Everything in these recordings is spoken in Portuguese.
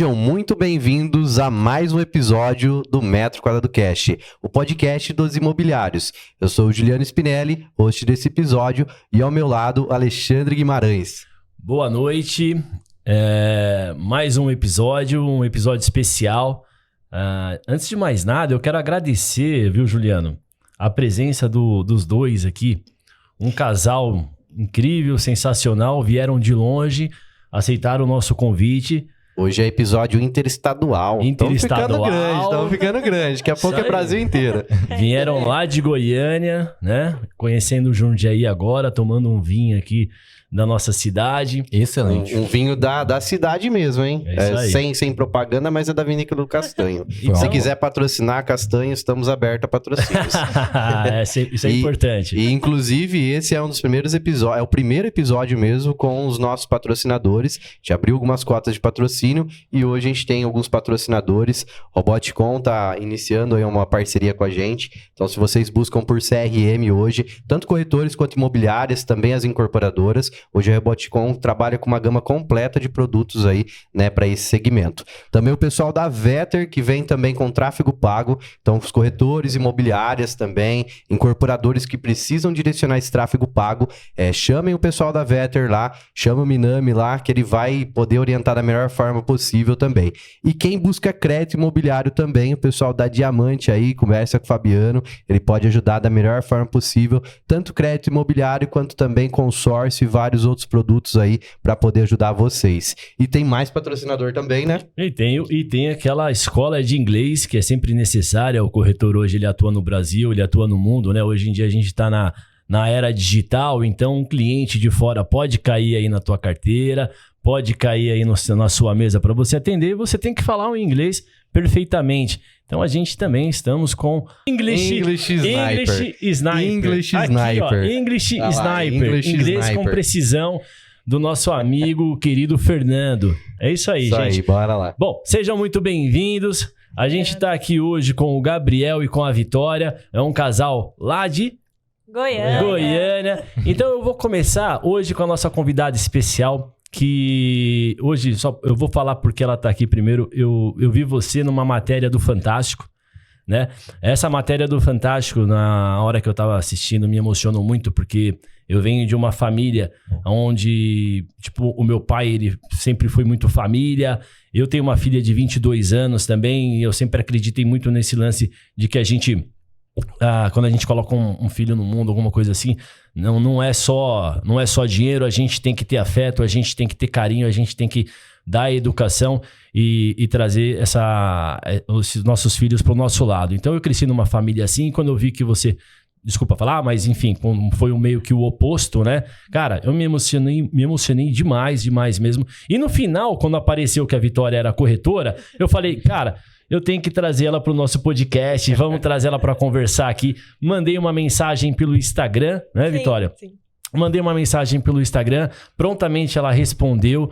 Sejam muito bem-vindos a mais um episódio do Metro Quadrado Cast, o podcast dos imobiliários. Eu sou o Juliano Spinelli, host desse episódio, e ao meu lado, Alexandre Guimarães. Boa noite, mais um episódio especial. Antes de mais nada, eu quero agradecer, viu, Juliano, a presença dos dois aqui. Um casal incrível, sensacional, vieram de longe, aceitaram o nosso convite. Hoje é episódio interestadual. Estamos ficando grande. Daqui a pouco é Brasil inteiro. Vieram lá de Goiânia, né? Conhecendo o Jundiaí agora, tomando um vinho aqui da nossa cidade. Excelente. Um vinho da cidade mesmo, hein? Sem propaganda, mas é da Vinícola do Castanho. Então, se quiser patrocinar Castanho, estamos abertos a patrocínios. Isso é importante. E, inclusive, esse é um dos primeiros episódios, é o primeiro episódio mesmo com os nossos patrocinadores. A gente abriu algumas cotas de patrocínio e hoje a gente tem alguns patrocinadores. Roboticom tá iniciando aí uma parceria com a gente. Então, se vocês buscam por CRM hoje, tanto corretores quanto imobiliárias, também as incorporadoras, hoje a Roboticom trabalha com uma gama completa de produtos aí, né, para esse segmento. Também o pessoal da Vetter, que vem também com tráfego pago. Então, os corretores, imobiliárias também, incorporadores que precisam direcionar esse tráfego pago, chamem o pessoal da Vetter lá, chama o Minami lá, que ele vai poder orientar da melhor forma possível também. E quem busca crédito imobiliário também, o pessoal da Diamante aí, conversa com o Fabiano, ele pode ajudar da melhor forma possível, tanto crédito imobiliário quanto também consórcio e vários outros produtos aí para poder ajudar vocês. E tem mais patrocinador também, né? E tem aquela escola de inglês que é sempre necessária. O corretor hoje ele atua no Brasil, ele atua no mundo, né? Hoje em dia a gente está na era digital, então um cliente de fora pode cair aí na tua carteira, pode cair aí na sua mesa para você atender e você tem que falar o inglês perfeitamente. Então a gente também estamos com English Sniper. Inglês com precisão do nosso amigo querido Fernando. É isso aí, gente. Aí, bora lá. Bom, sejam muito bem-vindos. A gente está aqui hoje com o Gabriel e com a Vitória. É um casal lá de Goiânia. Então eu vou começar hoje com a nossa convidada especial, que hoje só eu vou falar porque ela tá aqui primeiro. Eu vi você numa matéria do Fantástico, né? Essa matéria do Fantástico, na hora que eu tava assistindo, me emocionou muito, porque eu venho de uma família onde, tipo, o meu pai, ele sempre foi muito família. Eu tenho uma filha de 22 anos também, e eu sempre acreditei muito nesse lance de que a gente... quando a gente coloca um filho no mundo, alguma coisa assim, não é só dinheiro, a gente tem que ter afeto, a gente tem que ter carinho, a gente tem que dar educação e trazer os nossos filhos para o nosso lado. Então eu cresci numa família assim, e quando eu vi que você, desculpa falar, mas enfim, foi meio que o oposto, né? Cara, eu me emocionei demais mesmo. E no final, quando apareceu que a Vitória era corretora, eu falei, cara, eu tenho que trazer ela para o nosso podcast, vamos trazer ela para conversar aqui. Mandei uma mensagem pelo Instagram, né, Vitória? Sim. Mandei uma mensagem pelo Instagram, prontamente ela respondeu,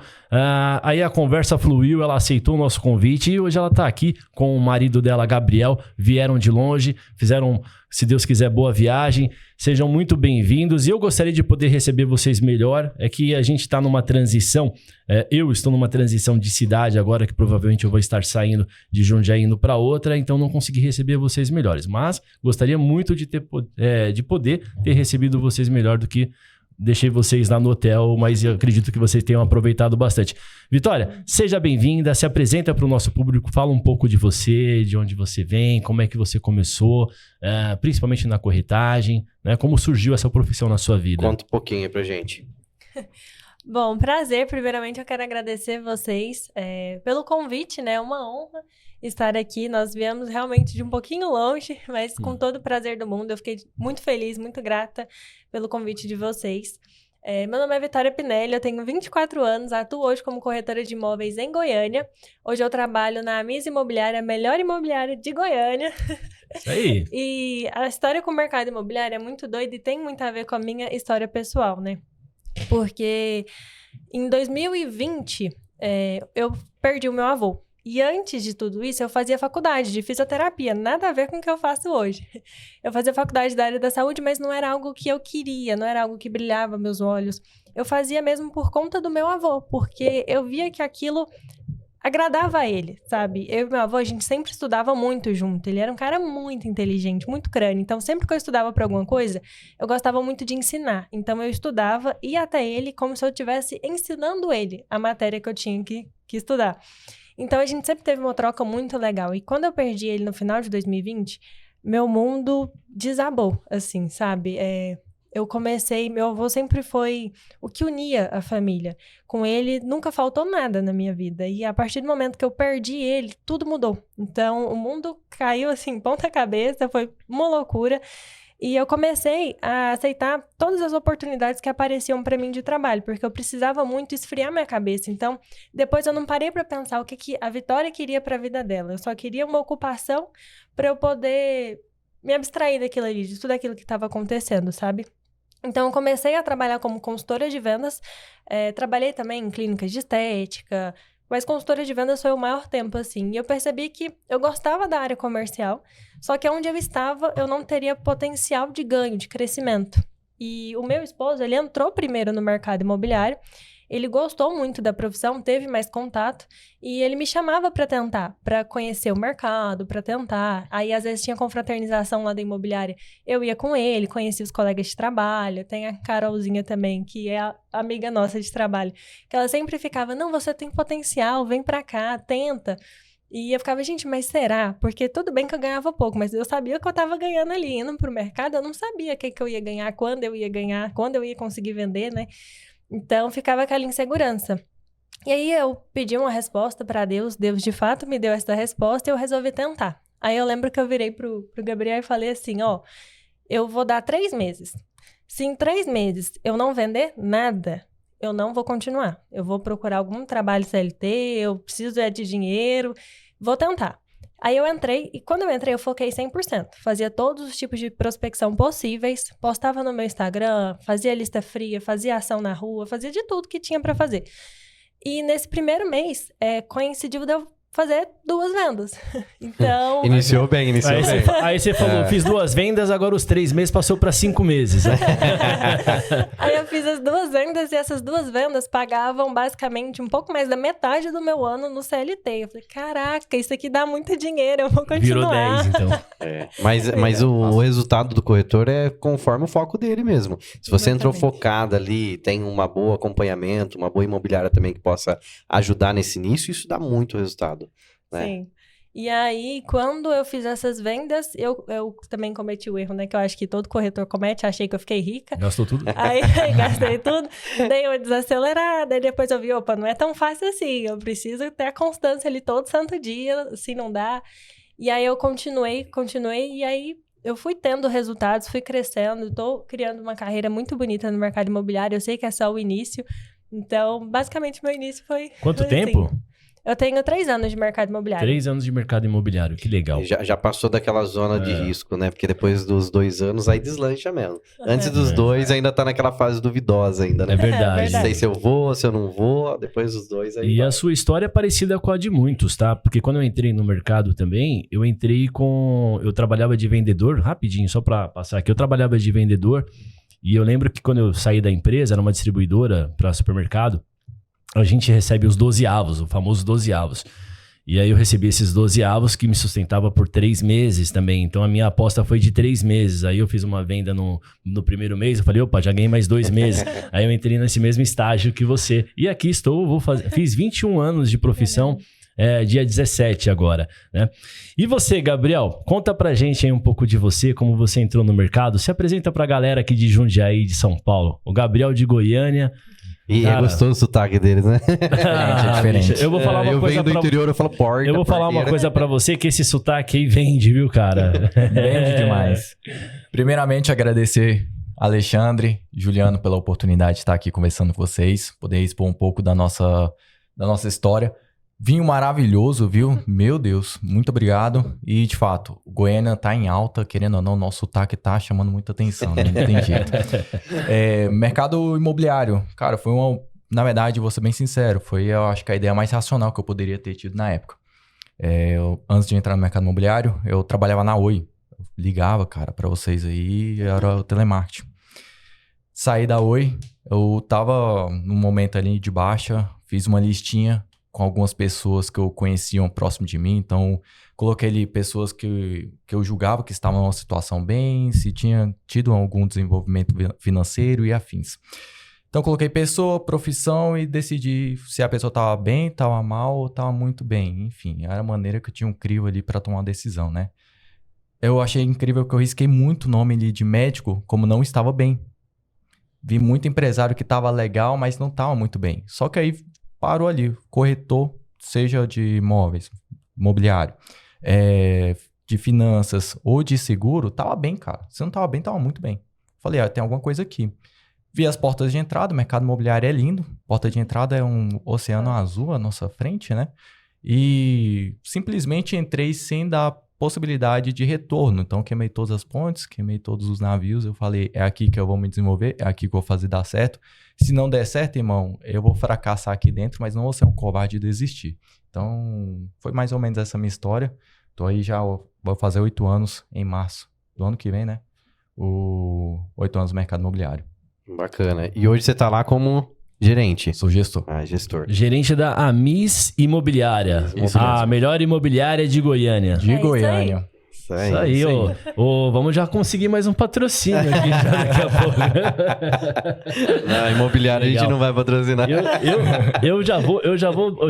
aí a conversa fluiu, ela aceitou o nosso convite e hoje ela tá aqui com o marido dela, Gabriel, vieram de longe, fizeram, se Deus quiser, boa viagem, sejam muito bem-vindos e eu gostaria de poder receber vocês melhor, é que a gente tá numa transição, eu estou numa transição de cidade agora, que provavelmente eu vou estar saindo de Jundiaí indo para outra, então não consegui receber vocês melhores, mas gostaria muito de poder ter recebido vocês melhor do que deixei vocês lá no hotel, mas eu acredito que vocês tenham aproveitado bastante. Vitória, seja bem-vinda, se apresenta para o nosso público, fala um pouco de você, de onde você vem, como é que você começou, principalmente na corretagem, né? Como surgiu essa profissão na sua vida. Conta um pouquinho aí pra gente. Bom, prazer. Primeiramente eu quero agradecer vocês pelo convite, né? É uma honra estar aqui. Nós viemos realmente de um pouquinho longe, mas com todo o prazer do mundo. Eu fiquei muito feliz, muito grata pelo convite de vocês. Meu nome é Vitória Pinelli, eu tenho 24 anos, atuo hoje como corretora de imóveis em Goiânia. Hoje eu trabalho na Misa Imobiliária, a melhor imobiliária de Goiânia. Isso aí. E a história com o mercado imobiliário é muito doida e tem muito a ver com a minha história pessoal, né? Porque em 2020, eu perdi o meu avô. E antes de tudo isso, eu fazia faculdade de fisioterapia, nada a ver com o que eu faço hoje. Eu fazia faculdade da área da saúde, mas não era algo que eu queria, não era algo que brilhava meus olhos. Eu fazia mesmo por conta do meu avô, porque eu via que aquilo agradava a ele, sabe? Eu e meu avô, a gente sempre estudava muito junto. Ele era um cara muito inteligente, muito crânio. Então, sempre que eu estudava pra alguma coisa, eu gostava muito de ensinar. Então, eu estudava, ia até ele como se eu estivesse ensinando ele a matéria que eu tinha que estudar. Então, a gente sempre teve uma troca muito legal. E quando eu perdi ele no final de 2020, meu mundo desabou, assim, sabe? Eu comecei... Meu avô sempre foi o que unia a família. Com ele, nunca faltou nada na minha vida. E a partir do momento que eu perdi ele, tudo mudou. Então, o mundo caiu, assim, ponta cabeça. Foi uma loucura. E eu comecei a aceitar todas as oportunidades que apareciam para mim de trabalho, porque eu precisava muito esfriar minha cabeça. Então, depois eu não parei para pensar o que a Vitória queria para a vida dela. Eu só queria uma ocupação para eu poder me abstrair daquilo ali, de tudo aquilo que estava acontecendo, sabe? Então, eu comecei a trabalhar como consultora de vendas. Trabalhei também em clínicas de estética, mas consultora de vendas foi o maior tempo, assim. E eu percebi que eu gostava da área comercial, só que onde eu estava, eu não teria potencial de ganho, de crescimento. E o meu esposo, ele entrou primeiro no mercado imobiliário, ele gostou muito da profissão, teve mais contato, e ele me chamava para tentar, para conhecer o mercado, para tentar. Aí, às vezes, tinha confraternização lá da imobiliária, eu ia com ele, conhecia os colegas de trabalho. Tem a Carolzinha também, que é a amiga nossa de trabalho, que ela sempre ficava, não, você tem potencial, vem para cá, tenta. E eu ficava, gente, mas será? Porque tudo bem que eu ganhava pouco, mas eu sabia que eu tava ganhando ali, indo pro mercado, eu não sabia o que eu ia ganhar, quando eu ia conseguir vender, né? Então, ficava aquela insegurança. E aí, eu pedi uma resposta para Deus. Deus, de fato, me deu essa resposta e eu resolvi tentar. Aí, eu lembro que eu virei pro Gabriel e falei assim, eu vou dar 3 meses. Se em 3 meses eu não vender nada, eu não vou continuar. Eu vou procurar algum trabalho CLT, eu preciso de dinheiro, vou tentar. Aí eu entrei, e quando eu entrei, eu foquei 100%. Fazia todos os tipos de prospecção possíveis, postava no meu Instagram, fazia lista fria, fazia ação na rua, fazia de tudo que tinha pra fazer. E nesse primeiro mês, coincidiu de eu fazer 2 vendas. Então... Iniciou bem. Aí você falou, fiz 2 vendas, agora os 3 meses passou para 5 meses. Aí eu fiz as 2 vendas e essas 2 vendas pagavam basicamente um pouco mais da metade do meu ano no CLT. Eu falei, caraca, isso aqui dá muito dinheiro, eu vou continuar. Virou 10, então. Mas o resultado do corretor é conforme o foco dele mesmo. Se você entrou focada ali, tem um bom acompanhamento, uma boa imobiliária também que possa ajudar nesse início, isso dá muito resultado. Né? Sim. E aí, quando eu fiz essas vendas, eu também cometi o erro, né? Que eu acho que todo corretor comete. Achei que eu fiquei rica. Gastou tudo? Aí gastei tudo. Dei uma desacelerada. E depois eu vi, opa, não é tão fácil assim. Eu preciso ter a constância ali todo santo dia. Assim, não dá. E aí eu continuei. E aí eu fui tendo resultados, fui crescendo. Tô criando uma carreira muito bonita no mercado imobiliário. Eu sei que é só o início. Então, basicamente, meu início foi... Quanto tempo? Assim. Eu tenho 3 anos de mercado imobiliário. 3 anos de mercado imobiliário, que legal. Já passou daquela zona de risco, né? Porque depois dos 2 anos, aí deslancha mesmo. Antes dos 2, ainda tá naquela fase duvidosa ainda, né? É verdade. Não sei se eu vou, se eu não vou, depois dos 2 aí. E a sua história é parecida com a de muitos, tá? Porque quando eu entrei no mercado também, eu trabalhava de vendedor, rapidinho, só pra passar aqui, eu trabalhava de vendedor, e eu lembro que quando eu saí da empresa, era uma distribuidora para supermercado, a gente recebe os 12avos, o famoso 12avos. E aí eu recebi esses 12avos que me sustentava por 3 meses também. Então a minha aposta foi de 3 meses. Aí eu fiz uma venda no primeiro mês, eu falei, opa, já ganhei mais 2 meses. Aí eu entrei nesse mesmo estágio que você. E aqui estou, fiz 21 anos de profissão, dia 17 agora, né? E você, Gabriel, conta pra gente aí um pouco de você, como você entrou no mercado. Se apresenta pra galera aqui de Jundiaí, de São Paulo. O Gabriel de Goiânia. E cara, é gostoso o sotaque deles, né? É diferente. Eu vou falar uma coisa venho do interior, eu falo porca. Eu vou falar uma coisa pra você, que esse sotaque aí vende, viu, cara? Vende demais. Primeiramente, agradecer Alexandre, Juliano, pela oportunidade de estar aqui conversando com vocês, poder expor um pouco da nossa história. Vinho maravilhoso, viu? Meu Deus, muito obrigado. E, de fato, Goiânia tá em alta, querendo ou não, nosso sotaque tá chamando muita atenção, né? Não tem jeito. Mercado imobiliário, cara, foi na verdade, vou ser bem sincero, foi, eu acho que a ideia mais racional que eu poderia ter tido na época. Antes de entrar no mercado imobiliário, eu trabalhava na Oi. Eu ligava, cara, pra vocês aí, era o telemarketing. Saí da Oi, eu tava num momento ali de baixa, fiz uma listinha, com algumas pessoas que eu conhecia próximo de mim. Então, coloquei ali pessoas que eu julgava que estavam numa situação bem, se tinha tido algum desenvolvimento financeiro e afins. Então, coloquei pessoa, profissão e decidi se a pessoa estava bem, estava mal ou estava muito bem. Enfim, era a maneira que eu tinha um crivo ali para tomar uma decisão, né? Eu achei incrível que eu risquei muito o nome ali de médico como não estava bem. Vi muito empresário que estava legal, mas não estava muito bem. Só que aí parou ali, corretor, seja de imóveis, imobiliário, de finanças ou de seguro, estava bem, cara. Se não estava bem, estava muito bem. Falei, tem alguma coisa aqui. Vi as portas de entrada, o mercado imobiliário é lindo. Porta de entrada é um oceano azul à nossa frente, né? E simplesmente entrei sem dar possibilidade de retorno. Então, queimei todas as pontes, queimei todos os navios. Eu falei, é aqui que eu vou me desenvolver, é aqui que eu vou fazer dar certo. Se não der certo, irmão, eu vou fracassar aqui dentro, mas não vou ser um covarde e desistir. Então, foi mais ou menos essa minha história. Tô aí já, vou fazer 8 anos em março do ano que vem, né? 8 anos no mercado imobiliário. Bacana. E hoje você tá lá como gerente? Sou gestor. Gestor. Gerente da Amis Imobiliária. A melhor imobiliária de Goiânia. De Goiânia. Isso aí, ó. Vamos já conseguir mais um patrocínio aqui daqui a pouco. Na imobiliária legal. A gente não vai patrocinar. Eu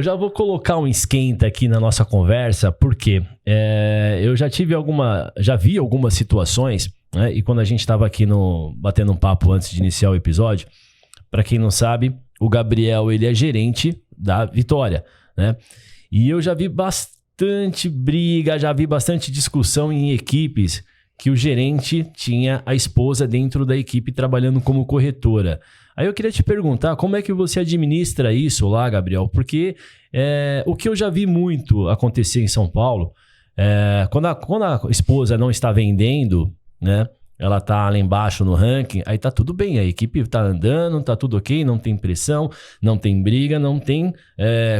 já vou colocar um esquenta aqui na nossa conversa, porque eu já vi algumas situações, né? E quando a gente estava aqui batendo um papo antes de iniciar o episódio, para quem não sabe, o Gabriel, ele é gerente da Vitória, né? E eu já vi bastante briga, já vi bastante discussão em equipes que o gerente tinha a esposa dentro da equipe trabalhando como corretora. Aí eu queria te perguntar, como é que você administra isso lá, Gabriel? Porque o que eu já vi muito acontecer em São Paulo, quando a esposa não está vendendo, né? Ela tá lá embaixo no ranking, aí tá tudo bem, a equipe tá andando, tá tudo ok, não tem pressão, não tem briga, não tem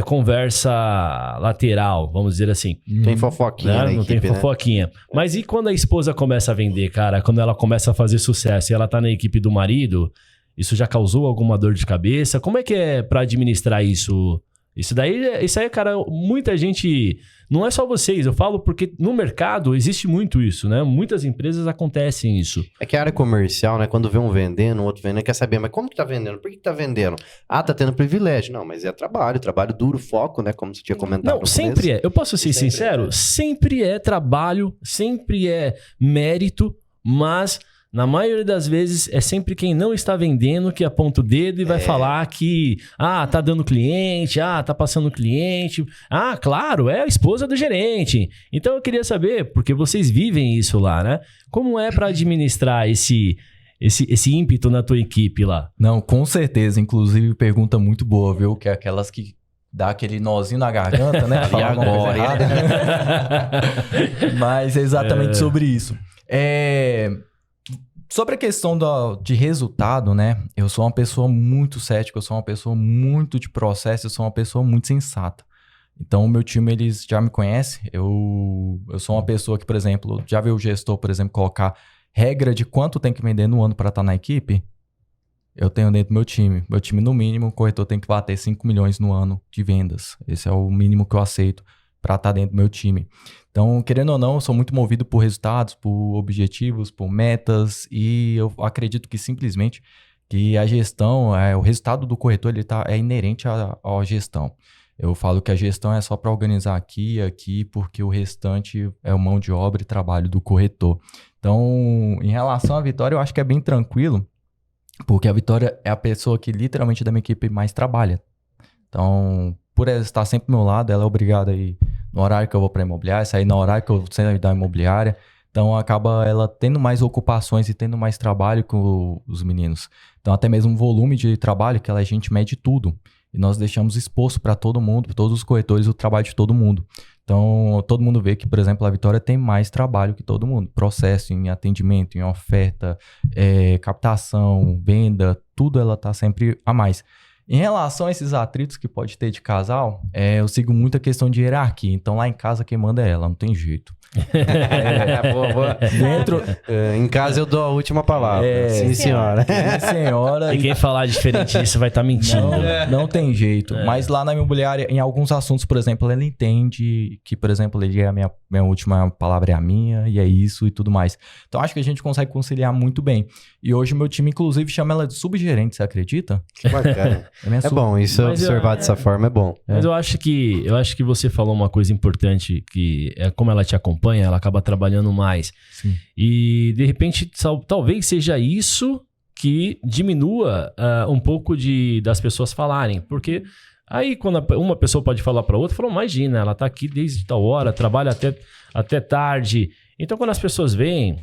conversa lateral, vamos dizer assim. Tem fofoquinha, né? Não tem fofoquinha. Né? Mas e quando a esposa começa a vender, cara? Quando ela começa a fazer sucesso e ela tá na equipe do marido, isso já causou alguma dor de cabeça? Como é que é pra administrar isso? Isso aí, cara, muita gente... Não é só vocês, eu falo porque no mercado existe muito isso, né? Muitas empresas acontecem isso. É que a área comercial, né? Quando vê um vendendo, o outro vendendo, quer saber, mas como que tá vendendo? Por que tá vendendo? Tá tendo privilégio. Não, mas é trabalho duro, foco, né? Como você tinha comentado. Não, sempre é. Eu posso ser sincero? Sempre é trabalho, sempre é mérito, mas... Na maioria das vezes, é sempre quem não está vendendo que aponta o dedo e vai falar que, tá dando cliente, tá passando cliente. Claro, é a esposa do gerente. Então, eu queria saber, porque vocês vivem isso lá, né? Como é para administrar esse ímpeto na tua equipe lá? Não, com certeza. Inclusive, pergunta muito boa, viu? Que é aquelas que dá aquele nozinho na garganta, né? E agora? Mas é exatamente sobre isso. Sobre a questão de resultado, né? Eu sou uma pessoa muito cética, eu sou uma pessoa muito de processo, eu sou uma pessoa muito sensata. Então, o meu time, eles já me conhecem. Eu sou uma pessoa que, por exemplo, já viu o gestor, por exemplo, colocar regra de quanto tem que vender no ano para estar na equipe? Eu tenho dentro do meu time. Meu time, no mínimo, o corretor tem que bater 5 milhões no ano de vendas. Esse é o mínimo que eu aceito para estar dentro do meu time. Então, querendo ou não, eu sou muito movido por resultados, por objetivos, por metas, e eu acredito que simplesmente que a gestão, o resultado do corretor, ele é inerente à gestão. Eu falo que a gestão é só para organizar aqui e aqui, porque o restante é o mão de obra e trabalho do corretor. Então, em relação à Vitória, eu acho que é bem tranquilo, porque a Vitória é a pessoa que literalmente da minha equipe mais trabalha. Então, por ela estar sempre do meu lado, ela é obrigada a ir no horário que eu vou para a imobiliária, sair no horário que eu saio da imobiliária. Então, acaba ela tendo mais ocupações e tendo mais trabalho com os meninos. Então, até mesmo o volume de trabalho, que a gente mede tudo. E nós deixamos exposto para todo mundo, para todos os corretores, o trabalho de todo mundo. Então, todo mundo vê que, por exemplo, a Vitória tem mais trabalho que todo mundo. Processo em atendimento, em oferta, captação, venda, tudo ela está sempre a mais. Em relação a esses atritos que pode ter de casal, eu sigo muito a questão de hierarquia. Então, lá em casa, quem manda é ela, não tem jeito. Boa. Em casa eu dou a última palavra. Sim, senhora. Sim, senhora. E quem falar diferente disso vai estar mentindo. Não tem jeito. Mas lá na imobiliária, em alguns assuntos, por exemplo, ela entende que, por exemplo, ele é a minha última palavra é a minha, e é isso e tudo mais. Então, acho que a gente consegue conciliar muito bem. E hoje o meu time, inclusive, chama ela de subgerente, você acredita? Que bacana. É bom, isso observar dessa forma é bom. Mas eu acho que você falou uma coisa importante, que é como ela te acompanha, ela acaba trabalhando mais. Sim. E, de repente, talvez seja isso que diminua um pouco das pessoas falarem. Porque aí, quando uma pessoa pode falar para outra, fala, imagina, ela tá aqui desde tal hora, trabalha até tarde. Então, quando as pessoas veem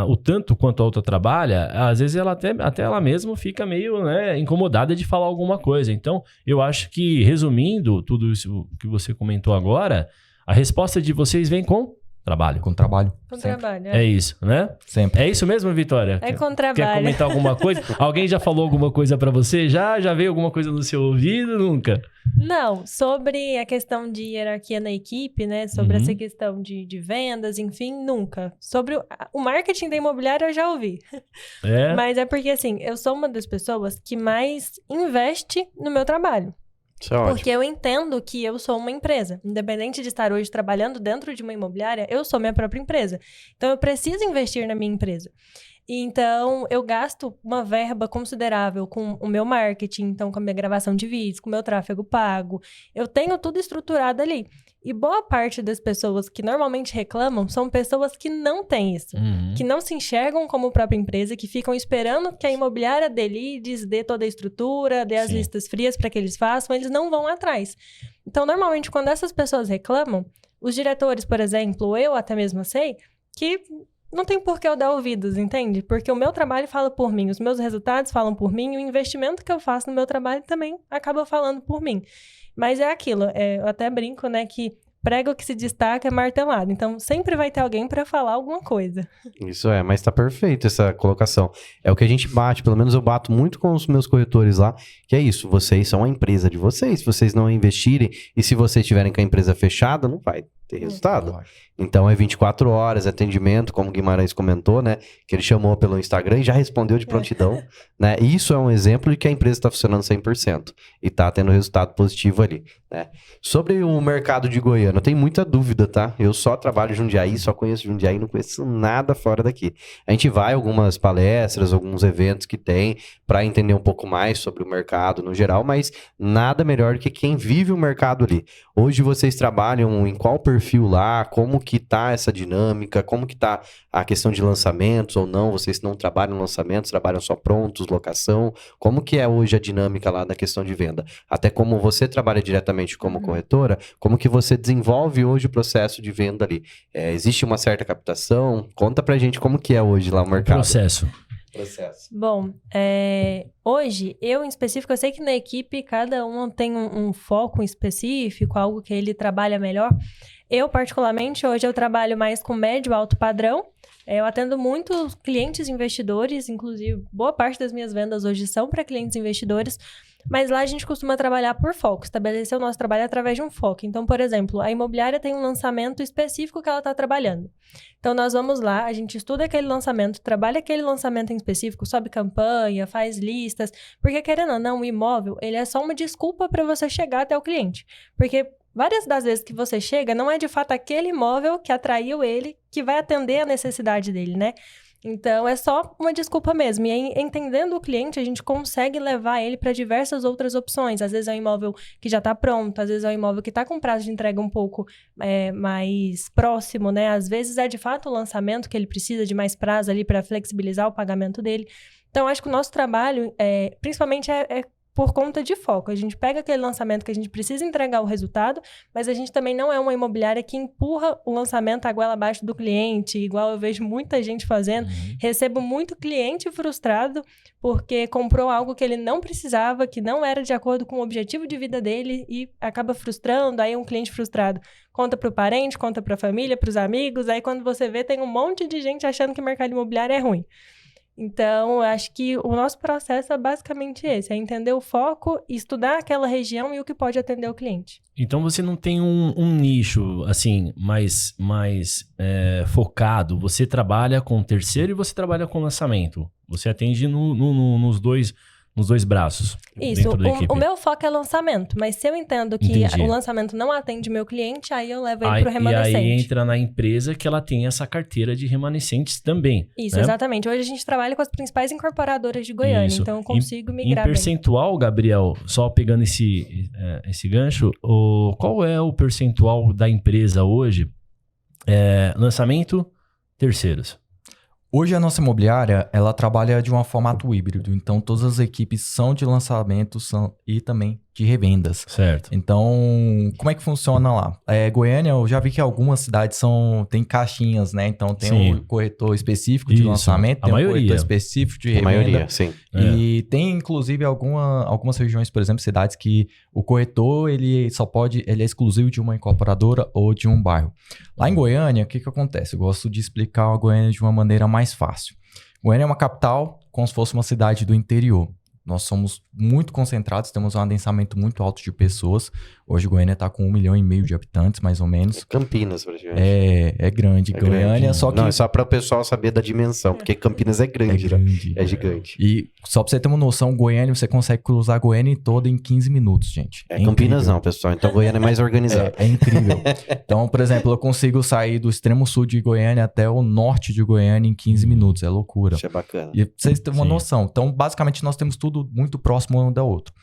o tanto quanto a outra trabalha, às vezes ela até ela mesma fica meio, né, incomodada de falar alguma coisa. Então, eu acho que, resumindo tudo isso que você comentou agora, a resposta de vocês vem com trabalho. Com trabalho. Com trabalho, É isso, né? Sempre. É isso mesmo, Vitória? É com trabalho. Quer comentar alguma coisa? Alguém já falou alguma coisa pra você? Já veio alguma coisa no seu ouvido? Nunca? Não, sobre a questão de hierarquia na equipe, né? Sobre essa questão de vendas, enfim, nunca. Sobre o marketing da imobiliária eu já ouvi. Mas é porque, assim, eu sou uma das pessoas que mais investe no meu trabalho. Isso é ótimo. Porque eu entendo que eu sou uma empresa. Independente de estar hoje trabalhando dentro de uma imobiliária, eu sou minha própria empresa. Então, eu preciso investir na minha empresa. Então, eu gasto uma verba considerável com o meu marketing, então com a minha gravação de vídeos, com o meu tráfego pago. Eu tenho tudo estruturado ali. E boa parte das pessoas que normalmente reclamam são pessoas que não têm isso. Que não se enxergam como própria empresa, que ficam esperando que a imobiliária deles dê toda a estrutura, dê as listas frias para que eles façam, eles não vão atrás. Então, normalmente, quando essas pessoas reclamam, os diretores, por exemplo, eu até mesmo sei, que não tem por que eu dar ouvidos, entende? Porque o meu trabalho fala por mim, os meus resultados falam por mim, o investimento que eu faço no meu trabalho também acaba falando por mim. Mas é aquilo, eu até brinco, né, que prego que se destaca é martelado. Então, sempre vai ter alguém para falar alguma coisa. Isso mas tá perfeito essa colocação. É o que a gente bate, pelo menos eu bato muito com os meus corretores lá, que é isso, vocês são a empresa de vocês. Se vocês não investirem e se vocês tiverem com a empresa fechada, não vai ter resultado. Então, é 24 horas, atendimento, como o Guimarães comentou, né? Que ele chamou pelo Instagram e já respondeu de prontidão, né? E isso é um exemplo de que a empresa está funcionando 100% e tá tendo resultado positivo ali, né? Sobre o mercado de Goiânia, eu tenho muita dúvida, tá? Eu só trabalho em Jundiaí, só conheço Jundiaí, não conheço nada fora daqui. A gente vai a algumas palestras, alguns eventos que tem para entender um pouco mais sobre o mercado no geral, mas nada melhor do que quem vive o mercado ali. Hoje vocês trabalham em qual perfil lá? Como que tá essa dinâmica? Como que tá a questão de lançamentos ou não? Vocês não trabalham lançamentos, trabalham só prontos, locação? Como que é hoje a dinâmica lá da questão de venda? Até como você trabalha diretamente como corretora, como que você desenvolve hoje o processo de venda ali? Existe uma certa captação? Conta pra gente como que é hoje lá o mercado. Processo. Bom, hoje, eu em específico, eu sei que na equipe cada um tem um foco específico, algo que ele trabalha melhor. Eu, particularmente, hoje eu trabalho mais com médio alto padrão. Eu atendo muitos clientes investidores, inclusive boa parte das minhas vendas hoje são para clientes investidores, mas lá a gente costuma trabalhar por foco, estabelecer o nosso trabalho através de um foco. Então, por exemplo, a imobiliária tem um lançamento específico que ela está trabalhando. Então, nós vamos lá, a gente estuda aquele lançamento, trabalha aquele lançamento em específico, sobe campanha, faz listas, porque querendo ou não, o imóvel, ele é só uma desculpa para você chegar até o cliente. Porque várias das vezes que você chega, não é de fato aquele imóvel que atraiu ele, que vai atender a necessidade dele, né? Então, é só uma desculpa mesmo. E aí, entendendo o cliente, a gente consegue levar ele para diversas outras opções. Às vezes é um imóvel que já está pronto, às vezes é um imóvel que está com prazo de entrega um pouco mais próximo, né? Às vezes é de fato o lançamento que ele precisa de mais prazo ali para flexibilizar o pagamento dele. Então, acho que o nosso trabalho, principalmente, é por conta de foco. A gente pega aquele lançamento que a gente precisa entregar o resultado, mas a gente também não é uma imobiliária que empurra o lançamento a goela abaixo do cliente, igual eu vejo muita gente fazendo. Recebo muito cliente frustrado porque comprou algo que ele não precisava, que não era de acordo com o objetivo de vida dele e acaba frustrando. Aí um cliente frustrado conta para o parente, conta para a família, para os amigos. Aí quando você vê, tem um monte de gente achando que o mercado imobiliário é ruim. Então, eu acho que o nosso processo é basicamente esse, é entender o foco, estudar aquela região e o que pode atender o cliente. Então, você não tem um nicho, assim, mais focado. Você trabalha com terceiro e você trabalha com lançamento. Você atende nos dois braços. Isso, o meu foco é lançamento, mas se eu entendo que o lançamento não atende meu cliente, aí eu levo ele pro remanescente. E aí entra na empresa que ela tem essa carteira de remanescentes também. Isso, né? Exatamente. Hoje a gente trabalha com as principais incorporadoras de Goiânia, então eu consigo migrar bem. Em percentual, Gabriel, só pegando esse gancho, qual é o percentual da empresa hoje? Lançamento, terceiros. Hoje a nossa imobiliária, ela trabalha de um formato híbrido. Então, todas as equipes são de lançamento e também de revendas. Certo. Então, como é que funciona lá? Goiânia, eu já vi que algumas cidades tem caixinhas, né? Então, tem um corretor específico de lançamento, tem um corretor específico de revenda. A maioria, sim. E tem, inclusive, algumas regiões, por exemplo, cidades que o corretor, ele é exclusivo de uma incorporadora ou de um bairro. Lá em Goiânia, o que acontece? Eu gosto de explicar a Goiânia de uma maneira mais fácil. Goiânia é uma capital como se fosse uma cidade do interior. Nós somos muito concentrados, temos um adensamento muito alto de pessoas. Hoje Goiânia está com 1,5 milhão de habitantes, mais ou menos. Campinas, praticamente. É grande. Goiânia, grande. Só que... Não, é só para o pessoal saber da dimensão, porque Campinas é grande. É gigante. E só para você ter uma noção, Goiânia, você consegue cruzar Goiânia toda em 15 minutos, gente. Campinas não, pessoal. Então Goiânia é mais organizado. É incrível. Então, por exemplo, eu consigo sair do extremo sul de Goiânia até o norte de Goiânia em 15 minutos. É loucura. Isso é bacana. E vocês têm uma noção. Então, basicamente, nós temos tudo muito próximo um da outra.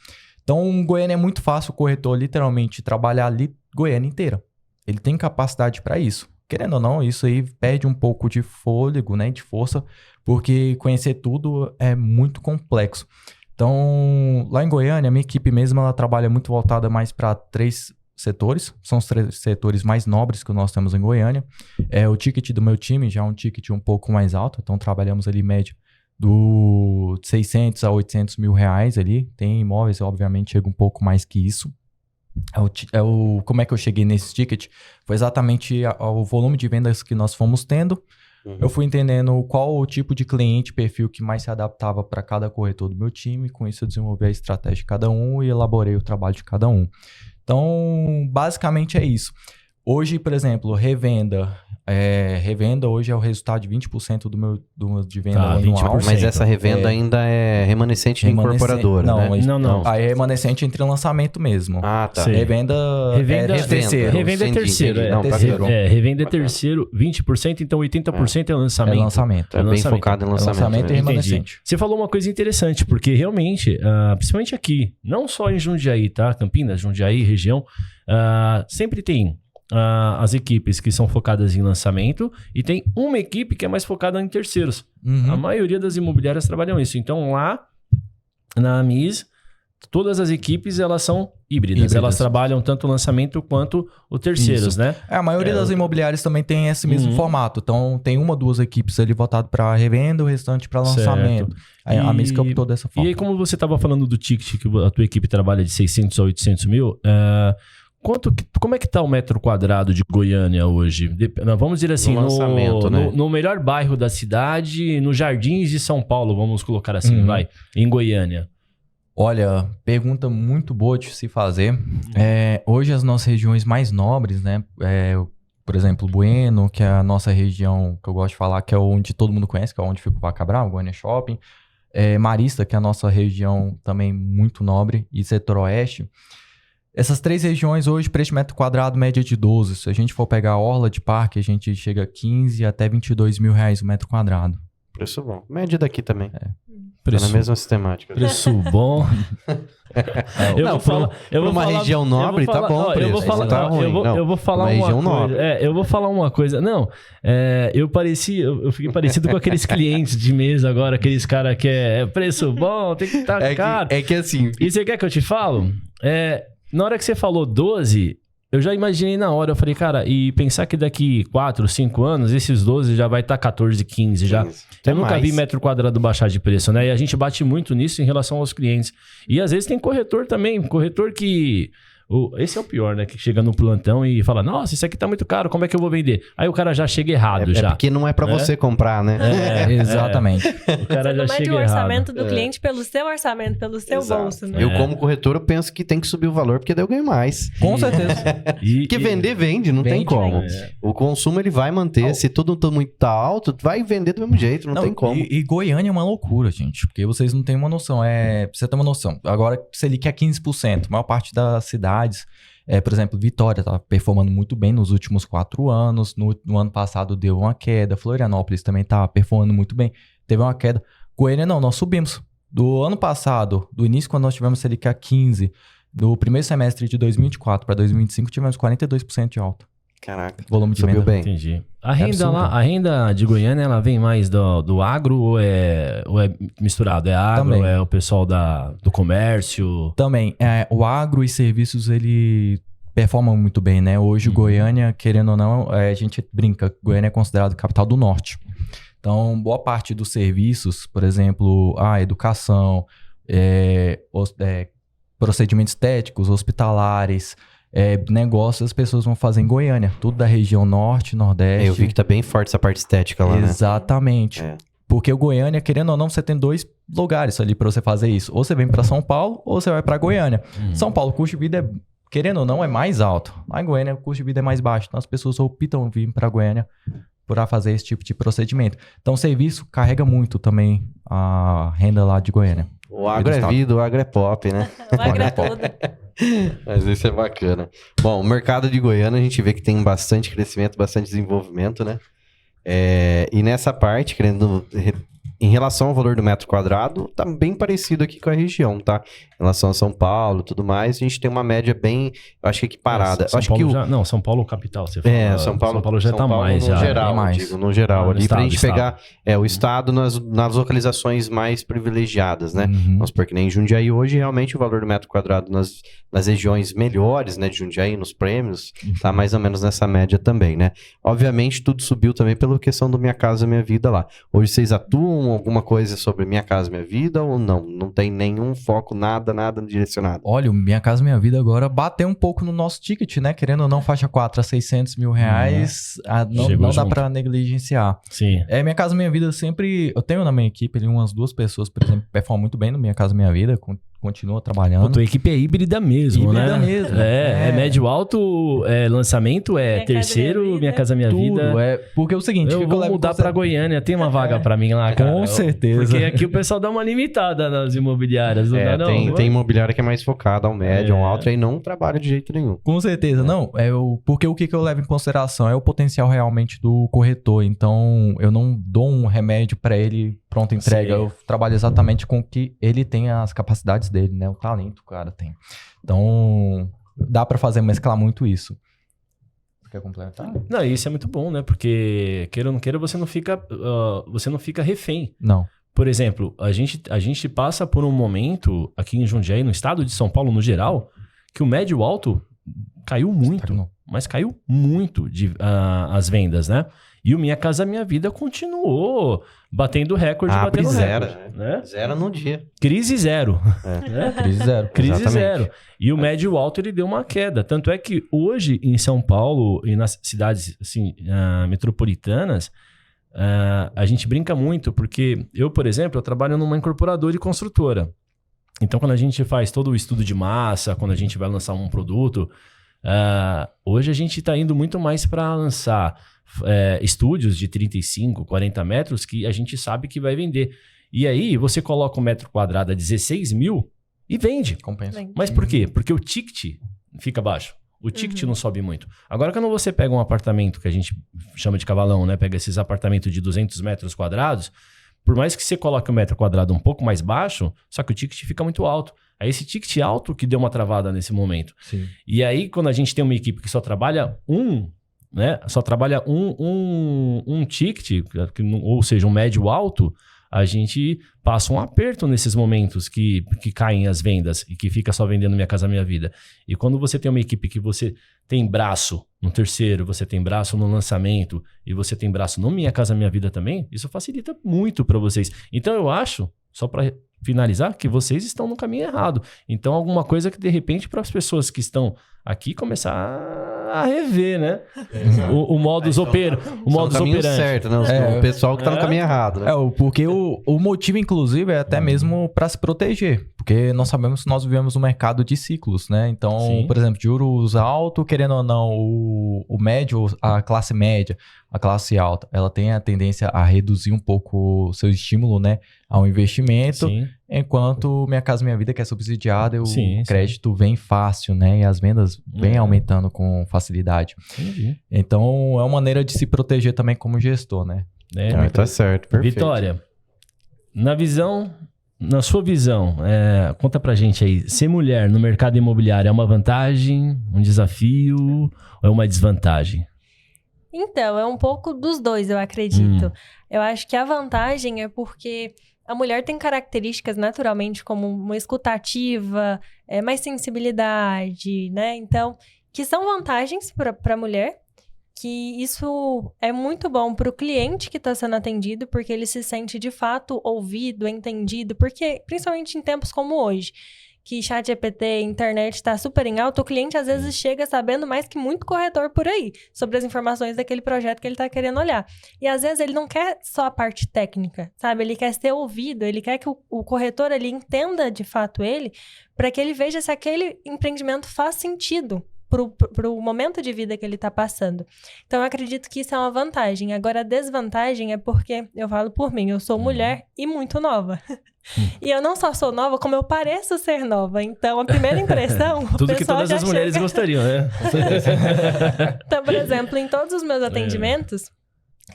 Então, Goiânia é muito fácil o corretor literalmente trabalhar ali Goiânia inteira. Ele tem capacidade para isso. Querendo ou não, isso aí perde um pouco de fôlego, né, de força, porque conhecer tudo é muito complexo. Então, lá em Goiânia, a minha equipe mesmo, ela trabalha muito voltada mais para 3 setores. São os 3 setores mais nobres que nós temos em Goiânia. O ticket do meu time já é um ticket um pouco mais alto, então trabalhamos ali médio do 600 a 800 mil reais ali. Tem imóveis, obviamente, chega um pouco mais que isso. Como é que eu cheguei nesse ticket? Foi exatamente o volume de vendas que nós fomos tendo. Eu fui entendendo qual o tipo de cliente, perfil que mais se adaptava para cada corretor do meu time. Com isso, eu desenvolvi a estratégia de cada um e elaborei o trabalho de cada um. Então, basicamente é isso. Hoje, por exemplo, revenda hoje é o resultado de 20% de venda anual. Mas essa revenda ainda é remanescente de incorporadora, né? Não. Aí é remanescente entre lançamento mesmo. Ah, tá. Sim. Revenda é terceiro. Revenda é terceiro. Revenda é terceiro, 20%, então 80% é lançamento. É lançamento. É bem focado em lançamento. Lançamento e remanescente. Você falou uma coisa interessante, porque realmente, principalmente aqui, não só em Jundiaí, tá? Campinas, Jundiaí, região, sempre tem as equipes que são focadas em lançamento e tem uma equipe que é mais focada em terceiros. A maioria das imobiliárias trabalham isso. Então lá na AMIS, todas as equipes elas são híbridas. Elas trabalham tanto o lançamento quanto o terceiros, né? A maioria das imobiliárias também tem esse mesmo formato. Então tem 1 ou 2 equipes ali voltadas para revenda, o restante para lançamento. A AMIS que optou dessa forma. E aí, como você estava falando do ticket que a tua equipe trabalha de 600 a 800 mil, como é que tá o metro quadrado de Goiânia hoje? Vamos dizer assim, no melhor bairro da cidade, nos Jardins de São Paulo, vamos colocar assim, em Goiânia. Olha, pergunta muito boa de se fazer. Hoje as nossas regiões mais nobres, né? Por exemplo, Bueno, que é a nossa região que eu gosto de falar, que é onde todo mundo conhece, que é onde fica o Vacabral, Goiânia Shopping. Marista, que é a nossa região também muito nobre, e Setor Oeste. Essas 3 regiões hoje, preço de metro quadrado, média de 12. Se a gente for pegar a Orla de Parque, a gente chega a 15 até 22 mil reais o metro quadrado. Preço bom. Média daqui também. Preço, na mesma sistemática. Preço bom. Uma região nobre, tá bom. Eu vou falar uma região coisa. Nobre. Eu vou falar uma coisa. Não, eu fiquei parecido com aqueles clientes de mesa agora, aqueles caras que é preço bom, tem que estar caro. É que assim... E você quer que eu te falo? Na hora que você falou 12, eu já imaginei na hora. Eu falei, cara, e pensar que daqui 4, 5 anos, esses 12 já vai estar 14, 15 já. Eu nunca vi metro quadrado baixar de preço, né? E a gente bate muito nisso em relação aos clientes. E às vezes tem corretor também. Corretor que Esse é o pior, né? Que chega no plantão e fala, nossa, isso aqui tá muito caro, como é que eu vou vender? Aí o cara já chega errado, já. É porque não é pra você comprar, né? Exatamente. O cara já chega o errado. orçamento do cliente pelo seu orçamento, pelo seu bolso, né? Eu, como corretor, eu penso que tem que subir o valor, porque daí eu ganho mais. Com certeza. Porque vender, vende, não tem como. O consumo, ele vai manter. Se tudo tá muito alto, vai vender do mesmo jeito, não tem como. E Goiânia é uma loucura, gente, porque vocês não têm uma noção. Pra você ter uma noção, agora Selic é 15%, a maior parte das cidades, por exemplo, Vitória tá performando muito bem nos últimos 4 anos, no ano passado deu uma queda, Florianópolis também tá performando muito bem, teve uma queda. Goiânia não, nós subimos. Do ano passado, do início quando nós tivemos Selic a 15%, do primeiro semestre de 2024 para 2025 tivemos 42% de alta. Caraca, volume de subiu venda. bem. Entendi. A renda de Goiânia, ela vem mais do agro ou é misturado? É agro, Também. é o pessoal do comércio? Também, o agro e serviços, ele performam muito bem, né? Hoje, Goiânia, querendo ou não, a gente brinca, Goiânia é considerado capital do norte. Então, boa parte dos serviços, por exemplo, a educação, procedimentos estéticos, hospitalares, negócios, as pessoas vão fazer em Goiânia. Tudo da região norte, nordeste. Eu vi que tá bem forte essa parte estética lá, né? Exatamente. Porque o Goiânia, querendo ou não, você tem 2 lugares ali pra você fazer isso. Ou você vem pra São Paulo, ou você vai pra Goiânia. São Paulo, o custo de vida, querendo ou não, é mais alto. Lá em Goiânia, o custo de vida é mais baixo. Então, as pessoas optam vir pra Goiânia para fazer esse tipo de procedimento. Então, o serviço carrega muito também a renda lá de Goiânia. O agro é vida, o agro é pop, né? O agro é tudo. Mas isso é bacana. Bom, o mercado de Goiânia, a gente vê que tem bastante crescimento, bastante desenvolvimento, né? E nessa parte, em relação ao valor do metro quadrado, tá bem parecido aqui com a região, tá? Em relação a São Paulo e tudo mais, a gente tem uma média bem, eu acho que equiparada. São Paulo capital, você fala. São Paulo já tá mais. No Já, geral, mais. digo, no geral. Ali pra gente pegar o estado nas localizações mais privilegiadas, né? Vamos supor que nem em Jundiaí hoje, realmente o valor do metro quadrado nas regiões melhores, né? De Jundiaí, nos prêmios, tá mais ou menos nessa média também, né? Obviamente, tudo subiu também pela questão do Minha Casa Minha Vida lá. Hoje vocês atuam alguma coisa sobre Minha Casa Minha Vida ou não? Não tem nenhum foco, nada direcionado? Olha, o Minha Casa Minha Vida agora bateu um pouco no nosso ticket, né? Querendo ou não, faixa 4 a 600 mil reais, não dá pra negligenciar. Sim. Minha Casa Minha Vida sempre... Eu tenho na minha equipe ali umas 2 pessoas, por exemplo, que performam muito bem no Minha Casa Minha Vida, continua trabalhando. A tua equipe é híbrida mesmo, né? Híbrida mesmo. É médio alto, lançamento, terceiro, Minha Casa Minha Vida. Porque é o seguinte... Eu vou mudar pra Goiânia, tem uma vaga pra mim lá, cara. Com certeza. Porque aqui o pessoal dá uma limitada nas imobiliárias, não dá não? Tem imobiliária que é mais focada ao médio, ao alto, e aí não trabalha de jeito nenhum. Com certeza, não. Porque o que eu levo em consideração é o potencial realmente do corretor. Então, eu não dou um remédio pra ele pronta entrega. Sim. Eu trabalho exatamente com o que ele tem as capacidades dele, né? O talento que o cara tem. Então, dá pra fazer mesclar muito isso. Você quer complementar? Não, isso é muito bom, né? Porque, queira ou não queira, você não fica refém. Não. Por exemplo, a gente passa por um momento aqui em Jundiaí, no estado de São Paulo no geral, que o médio alto caiu muito, mas caiu muito as vendas, né? E o Minha Casa Minha Vida continuou batendo recorde, batendo zero, recorde. Né? Zero no dia. Crise zero. Crise zero. Crise zero. E o médio alto, ele deu uma queda. Tanto é que hoje, em São Paulo e nas cidades assim, metropolitanas, a gente brinca muito, porque eu, por exemplo, eu trabalho numa incorporadora e construtora. Então, quando a gente faz todo o estudo de massa, quando a gente vai lançar um produto, hoje a gente está indo muito mais para lançar estúdios de 35, 40 metros que a gente sabe que vai vender. E aí, você coloca um metro quadrado a 16 mil e vende. Compensa. Mas por quê? Porque o ticket fica baixo. O ticket não sobe muito. Agora, quando você pega um apartamento que a gente chama de cavalão, né? Pega esses apartamentos de 200 metros quadrados, por mais que você coloque o metro quadrado um pouco mais baixo, só que o ticket fica muito alto. Aí esse ticket alto que deu uma travada nesse momento. Sim. E aí, quando a gente tem uma equipe que só trabalha um ticket, ou seja, um médio alto, a gente passa um aperto nesses momentos que caem as vendas e que fica só vendendo Minha Casa Minha Vida. E quando você tem uma equipe que você tem braço no terceiro, você tem braço no lançamento e você tem braço no Minha Casa Minha Vida também, isso facilita muito para vocês. Então eu acho, só para finalizar que vocês estão no caminho errado. Então, alguma coisa que, de repente, para as pessoas que estão aqui, começar a rever, né? O modus operandi. O modus caminho operandi. certo, né? O pessoal que tá no caminho errado, né? Porque o motivo, inclusive, é até mesmo para se proteger. Porque nós sabemos que nós vivemos um mercado de ciclos, né? Então, Sim. por exemplo, juros altos, querendo ou não, o médio, a classe média, a classe alta, ela tem a tendência a reduzir um pouco o seu estímulo, né? Ao investimento. Sim. Enquanto Minha Casa Minha Vida, que é subsidiada, o Sim. crédito vem fácil, né? E as vendas vêm aumentando com facilidade. Entendi. Então, é uma maneira de se proteger também como gestor, né? Tá certo, perfeito. Vitória, na sua visão, conta pra gente aí, ser mulher no mercado imobiliário é uma vantagem, um desafio ou é uma desvantagem? Então, é um pouco dos dois, eu acredito. Eu acho que a vantagem é porque a mulher tem características naturalmente como uma escutativa, mais sensibilidade, né? Então, que são vantagens para a mulher, que isso é muito bom para o cliente que está sendo atendido, porque ele se sente de fato ouvido, entendido, porque principalmente em tempos como hoje, que ChatGPT, internet está super em alta, o cliente às vezes chega sabendo mais que muito corretor por aí, sobre as informações daquele projeto que ele está querendo olhar. E às vezes ele não quer só a parte técnica, sabe? Ele quer ser ouvido, ele quer que o corretor ele entenda de fato ele, para que ele veja se aquele empreendimento faz sentido pro momento de vida que ele está passando. Então, eu acredito que isso é uma vantagem. Agora, a desvantagem é porque, eu falo por mim, eu sou mulher e muito nova. E eu não só sou nova, como eu pareço ser nova. Então, a primeira impressão... Tudo que todas as mulheres gostariam, né? Então, por exemplo, em todos os meus atendimentos,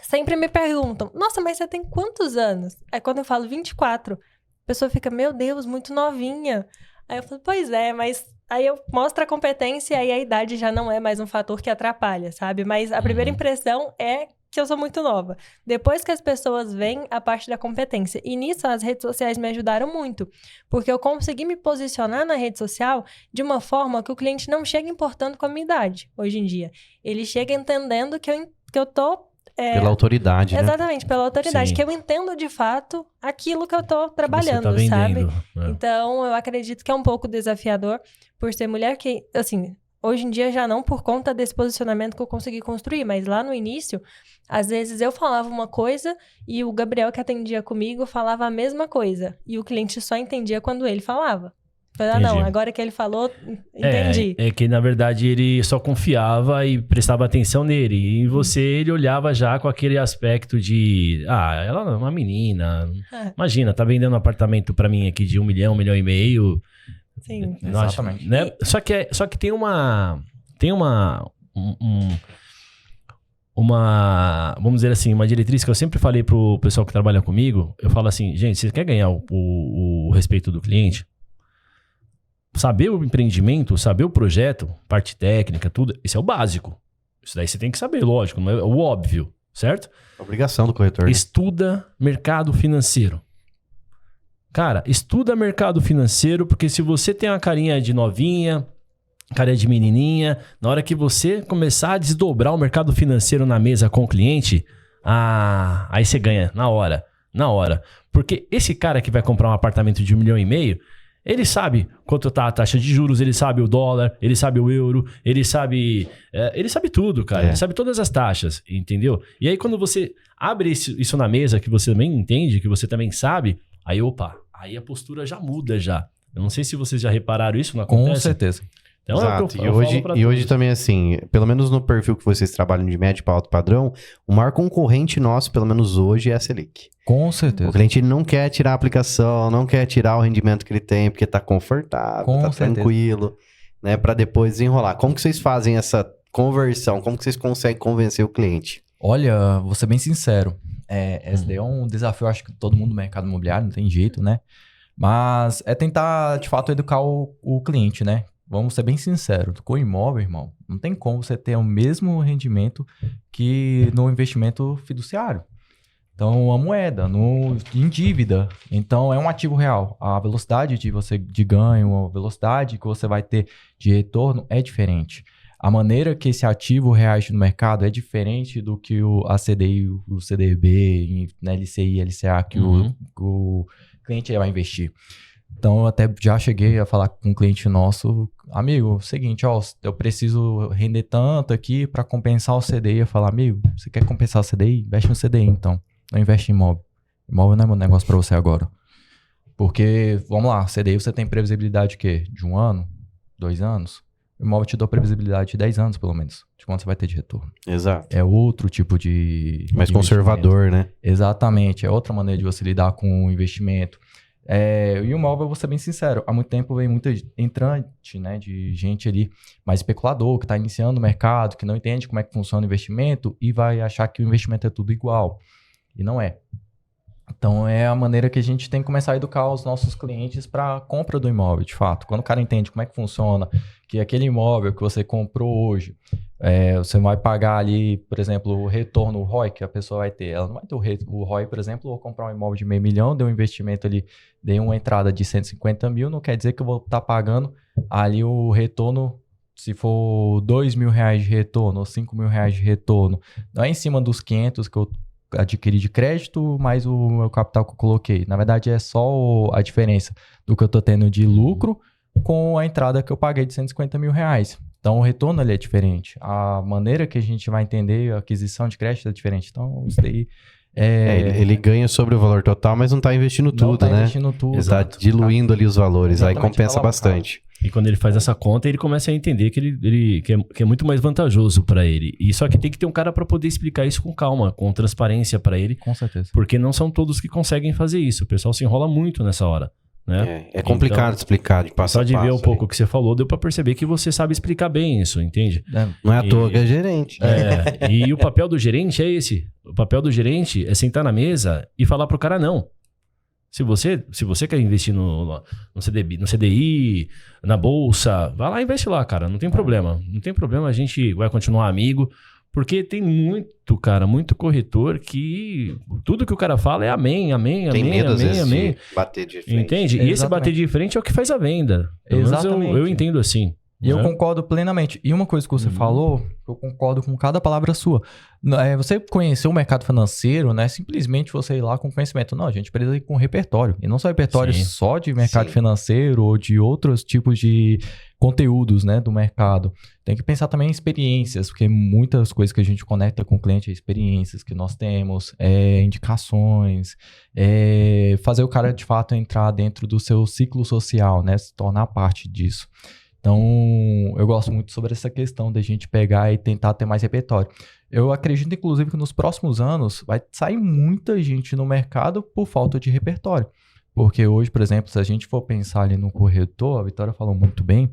sempre me perguntam, nossa, mas você tem quantos anos? Aí, quando eu falo 24, a pessoa fica, meu Deus, muito novinha. Aí eu falo, pois é, mas... Aí eu mostro a competência e aí a idade já não é mais um fator que atrapalha, sabe? Mas a primeira impressão é que eu sou muito nova. Depois que as pessoas veem a parte da competência. E nisso as redes sociais me ajudaram muito. Porque eu consegui me posicionar na rede social de uma forma que o cliente não chega importando com a minha idade, hoje em dia. Ele chega entendendo que eu tô... pela autoridade, né? Exatamente, pela autoridade. Sim. Que eu entendo de fato aquilo que eu tô trabalhando, que você tá vendendo, sabe? Então, eu acredito que é um pouco desafiador por ser mulher que, assim, hoje em dia já não por conta desse posicionamento que eu consegui construir, mas lá no início, às vezes eu falava uma coisa e o Gabriel que atendia comigo falava a mesma coisa. E o cliente só entendia quando ele falava. Falei, não, agora que ele falou, entendi. É que, na verdade, ele só confiava e prestava atenção nele. E em você, ele olhava já com aquele aspecto de... ela é uma menina. Imagina, tá vendendo um apartamento pra mim aqui de 1 milhão, 1,5 milhão. Sim. Exatamente. Né? Só que tem uma... Vamos dizer assim, uma diretriz que eu sempre falei pro pessoal que trabalha comigo. Eu falo assim, gente, você quer ganhar o respeito do cliente? Saber o empreendimento, saber o projeto, parte técnica, tudo, isso é o básico. Isso daí você tem que saber, lógico, não é o óbvio, certo? Obrigação do corretor. Estuda mercado financeiro. Cara, estuda mercado financeiro, porque se você tem uma carinha de novinha, carinha de menininha, na hora que você começar a desdobrar o mercado financeiro na mesa com o cliente, aí você ganha na hora. Porque esse cara que vai comprar um apartamento de 1,5 milhão, ele sabe quanto tá a taxa de juros, ele sabe o dólar, ele sabe o euro, ele sabe tudo, cara. Ele sabe todas as taxas, entendeu? E aí quando você abre isso na mesa, que você também entende, que você também sabe, aí a postura já muda já. Eu não sei se vocês já repararam isso, não acontece? Com certeza. Então, exato. E hoje também, assim, pelo menos no perfil que vocês trabalham de médio para alto padrão, o maior concorrente nosso, pelo menos hoje, é a Selic. Com certeza. O cliente ele não quer tirar a aplicação, não quer tirar o rendimento que ele tem, porque tá confortável, tranquilo, né? Para depois desenrolar. Como que vocês fazem essa conversão? Como que vocês conseguem convencer o cliente? Olha, vou ser bem sincero. Esse daí é um desafio, acho que todo mundo no mercado imobiliário, não tem jeito, né? Mas é tentar, de fato, educar o cliente, né? Vamos ser bem sinceros, com o imóvel, irmão, não tem como você ter o mesmo rendimento que no investimento fiduciário. Então, a moeda, em dívida. Então, é um ativo real. A velocidade de ganho, a velocidade que você vai ter de retorno é diferente. A maneira que esse ativo reage no mercado é diferente do que a CDI, o CDB, na LCI, LCA, que o cliente vai investir. Então, eu até já cheguei a falar com um cliente nosso, amigo, seguinte, ó, eu preciso render tanto aqui para compensar o CDI. Eu falo, amigo, você quer compensar o CDI? Investe no CDI, então. Não investe em imóvel. Imóvel não é um negócio para você agora. Porque, vamos lá, CDI você tem previsibilidade de quê? De 1 ano? 2 anos? O imóvel te dá previsibilidade de 10 anos, pelo menos. De quanto você vai ter de retorno. Exato. É outro tipo de... Mais conservador, né? Exatamente. É outra maneira de você lidar com o investimento. E o imóvel, eu vou ser bem sincero, há muito tempo vem muita entrante, né, de gente ali mais especulador, que está iniciando o mercado, que não entende como é que funciona o investimento e vai achar que o investimento é tudo igual. E não é. Então, é a maneira que a gente tem que começar a educar os nossos clientes para a compra do imóvel, de fato. Quando o cara entende como é que funciona, que aquele imóvel que você comprou hoje, você vai pagar ali, por exemplo, o retorno, o ROI que a pessoa vai ter. Ela não vai ter o ROI, por exemplo, vou comprar um imóvel de $500 mil, dei um investimento ali, dei uma entrada de 150 mil, não quer dizer que eu vou estar pagando ali o retorno, se for R$2 mil de retorno ou R$5 mil de retorno. Não é em cima dos 500 que eu adquiri de crédito, mais o meu capital que eu coloquei. Na verdade, é só a diferença do que eu estou tendo de lucro com a entrada que eu paguei de R$150 mil. Então, o retorno ali é diferente. A maneira que a gente vai entender a aquisição de crédito é diferente. Então, isso daí ele ganha sobre o valor total, mas não está investindo tudo, não tá né? Investindo tudo. Está diluindo ali os valores. Exatamente, aí compensa bastante. E quando ele faz essa conta, ele começa a entender que é muito mais vantajoso para ele. E só que tem que ter um cara para poder explicar isso com calma, com transparência para ele. Com certeza. Porque não são todos que conseguem fazer isso. O pessoal se enrola muito nessa hora. Né? É complicado de explicar, de passo a passo. Só de ver um pouco o que você falou, deu para perceber que você sabe explicar bem isso, entende? Não é à toa que é gerente. E o papel do gerente é esse. O papel do gerente é sentar na mesa e falar pro cara não. Se você quer investir no CDI, na bolsa, vai lá e investe lá, cara. Não tem problema. Não tem problema, a gente vai continuar amigo. Porque tem muito corretor que tudo que o cara fala é amém, amém, tem amém, medo, amém, às vezes, amém. de bater de frente. Entende? E esse bater de frente é o que faz a venda. Exatamente. Eu entendo assim. E eu concordo plenamente. E uma coisa que você falou, eu concordo com cada palavra sua. Você conhecer o mercado financeiro, não é simplesmente você ir lá com conhecimento. Não, a gente precisa ir com repertório. E não só repertório só de mercado financeiro ou de outros tipos de conteúdos, né, do mercado. Tem que pensar também em experiências, porque muitas coisas que a gente conecta com o cliente é experiências que nós temos, indicações, fazer o cara de fato entrar dentro do seu ciclo social, né, se tornar parte disso. Então, eu gosto muito sobre essa questão da gente pegar e tentar ter mais repertório. Eu acredito, inclusive, que nos próximos anos vai sair muita gente no mercado por falta de repertório. Porque hoje, por exemplo, se a gente for pensar ali no corretor, a Vitória falou muito bem,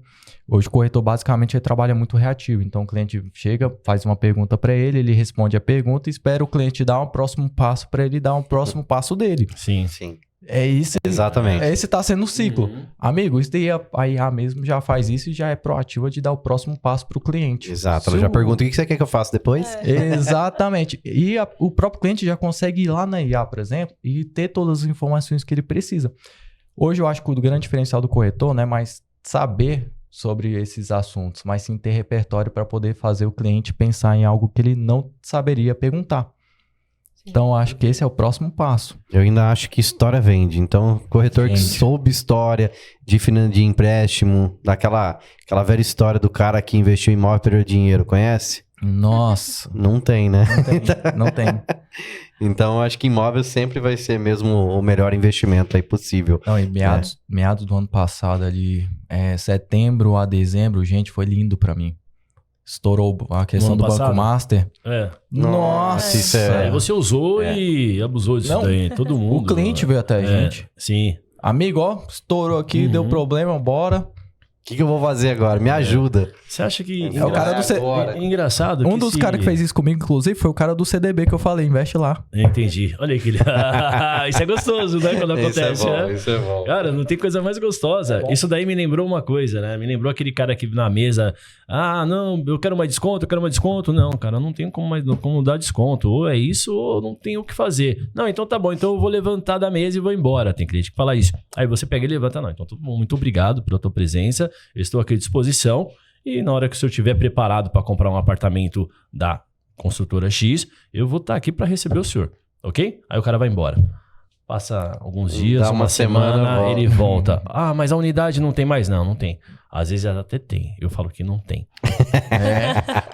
hoje o corretor basicamente ele trabalha muito reativo. Então, o cliente chega, faz uma pergunta para ele responde a pergunta e espera o cliente dar um próximo passo para ele dar um próximo passo dele. Sim. É isso. Exatamente. Esse tá sendo o ciclo. Amigo, isso daí a IA mesmo já faz isso e já é proativa de dar o próximo passo pro cliente. Exato. Ela já pergunta o que você quer que eu faça depois? Exatamente. E o próprio cliente já consegue ir lá na IA, por exemplo, e ter todas as informações que ele precisa. Hoje eu acho que o grande diferencial do corretor não é mais saber sobre esses assuntos, mas sim ter repertório para poder fazer o cliente pensar em algo que ele não saberia perguntar. Então, acho que esse é o próximo passo. Eu ainda acho que história vende. Então, corretor que soube história de empréstimo, daquela velha história do cara que investiu em imóvel e perdeu dinheiro, conhece? Nossa. Não tem, né? Não tem. Então, acho que imóvel sempre vai ser mesmo o melhor investimento aí possível. Não, e meados do ano passado ali, setembro a dezembro, gente, foi lindo pra mim. Estourou a questão do Banco Master. Nossa! Isso é... Você usou e abusou disso daí. Todo mundo. O cliente veio até a gente. Sim. Amigo, ó, estourou aqui, deu problema, bora. O que eu vou fazer agora? Me ajuda. Você acha que... É o cara do engraçado. Um dos caras que fez isso comigo, inclusive, foi o cara do CDB que eu falei, investe lá. Entendi. Olha aí que... Isso é gostoso, né? Quando acontece. Isso é bom. Cara, não tem coisa mais gostosa. Isso daí me lembrou uma coisa, né? Me lembrou aquele cara que na mesa... não, eu quero mais desconto. Não, cara, não tenho como dar desconto. Ou é isso ou não tenho o que fazer. Não, então tá bom. Então eu vou levantar da mesa e vou embora. Tem cliente que fala isso. Aí você pega e levanta. Não, então muito obrigado pela tua presença. Eu estou aqui à disposição e na hora que o senhor estiver preparado para comprar um apartamento da construtora X, eu vou estar aqui para receber o senhor, ok? Aí o cara vai embora. passa alguns dias, Dá uma semana, volta. ele volta. Ah, mas a unidade não tem mais? Não, não tem. Às vezes até tem. Eu falo que não tem.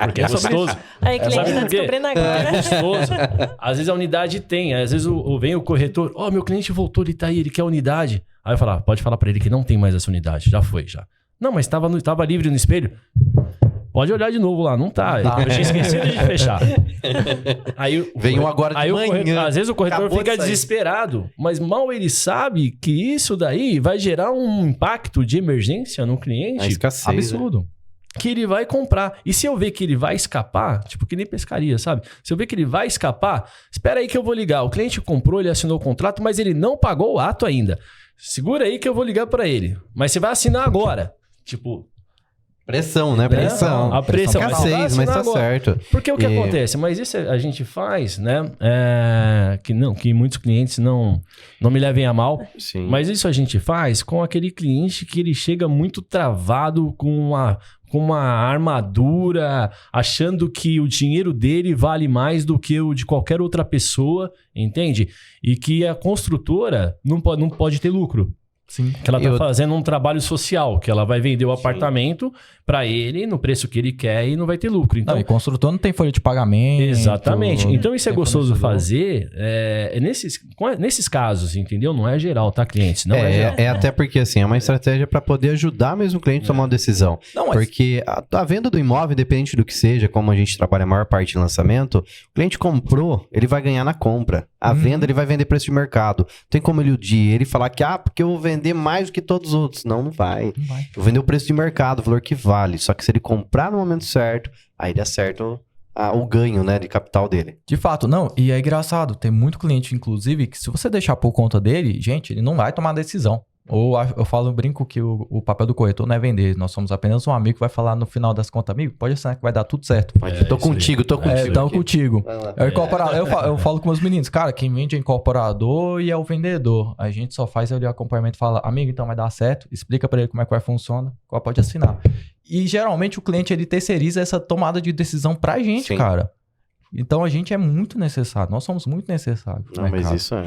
Porque é gostoso. Aí, cliente tá descobrindo agora. É gostoso. Às vezes a unidade tem. Às vezes vem o corretor. Meu cliente voltou, ele tá aí, ele quer a unidade. Aí eu falo, pode falar pra ele que não tem mais essa unidade. Já foi, já. Não, mas tava livre no espelho. Pode olhar de novo lá, não tá. Eu tinha esquecido de fechar. Aí, Veio agora de manhã. Às vezes o corretor fica desesperado, mas mal ele sabe que isso daí vai gerar um impacto de emergência no cliente. A escassez, absurdo. Que ele vai comprar. E se eu ver que ele vai escapar, tipo que nem pescaria, sabe? Se eu ver que ele vai escapar, espera aí que eu vou ligar. O cliente comprou, ele assinou o contrato, mas ele não pagou o ato ainda. Segura aí que eu vou ligar pra ele. Mas você vai assinar agora. Tipo... Pressão, né? Pressão. A pressão. Escassez, mas tá certo. Porque o que acontece? Mas isso a gente faz, né? Que muitos clientes não me levem a mal. Sim. Mas isso a gente faz com aquele cliente que ele chega muito travado com uma armadura, achando que o dinheiro dele vale mais do que o de qualquer outra pessoa, entende? E que a construtora não pode ter lucro. Sim. Que ela tá fazendo um trabalho social, que ela vai vender o apartamento para ele no preço que ele quer e não vai ter lucro. Então, e construtor não tem folha de pagamento. Exatamente. Então isso é gostoso fazer nesses casos, entendeu? Não é geral, tá, clientes? Não é geral. É até porque, assim, é uma estratégia para poder ajudar mesmo o cliente a tomar uma decisão. Não, porque a venda do imóvel, independente do que seja, como a gente trabalha a maior parte de lançamento, o cliente comprou, ele vai ganhar na compra. A venda, ele vai vender preço de mercado. Tem como ele ele falar que, porque eu vou vender mais do que todos os outros. Não vai. Não vai. Eu vou vender o preço de mercado, o valor que vale. Só que se ele comprar no momento certo, aí dá certo o ganho, né, de capital dele. De fato, não. E é engraçado, tem muito cliente, inclusive, que se você deixar por conta dele, gente, ele não vai tomar decisão. Ou eu brinco que o papel do corretor não é vender. Nós somos apenas um amigo que vai falar no final das contas, amigo, pode assinar que vai dar tudo certo. Tô contigo. Tô contigo. Eu falo com meus meninos, cara, quem vende é incorporador e é o vendedor. A gente só faz ali o acompanhamento e fala, amigo, então vai dar certo, explica pra ele como é que vai funcionar, qual pode assinar. E geralmente o cliente, ele terceiriza essa tomada de decisão pra gente, cara. Então a gente é muito necessário, nós somos muito necessários. Não, mas isso é...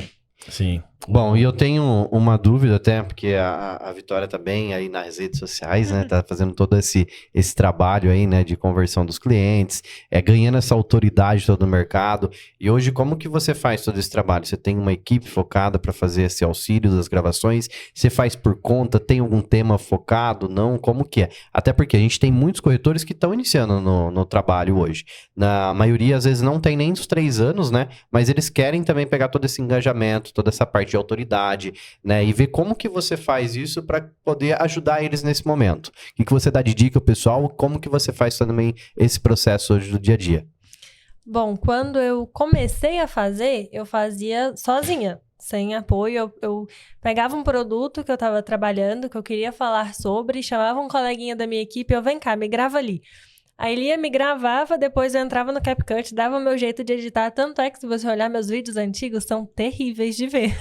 Sim. Bom, e eu tenho uma dúvida até, porque a Vitória tá bem aí nas redes sociais, né? Tá fazendo todo esse trabalho aí, né? De conversão dos clientes, ganhando essa autoridade todo no mercado. E hoje, como que você faz todo esse trabalho? Você tem uma equipe focada para fazer esse auxílio das gravações? Você faz por conta? Tem algum tema focado? Não? Como que é? Até porque a gente tem muitos corretores que estão iniciando no trabalho hoje. Na maioria, às vezes, não tem nem os 3 anos, né? Mas eles querem também pegar todo esse engajamento, toda essa parte de autoridade, né? E ver como que você faz isso para poder ajudar eles nesse momento. O que você dá de dica, pessoal? Como que você faz também esse processo hoje do dia a dia? Bom, quando eu comecei a fazer, eu fazia sozinha, sem apoio. Eu pegava um produto que eu estava trabalhando, que eu queria falar sobre, chamava um coleguinha da minha equipe, vem cá, me grava ali. Aí ele me gravava, depois eu entrava no CapCut, dava o meu jeito de editar. Tanto é que se você olhar meus vídeos antigos, são terríveis de ver.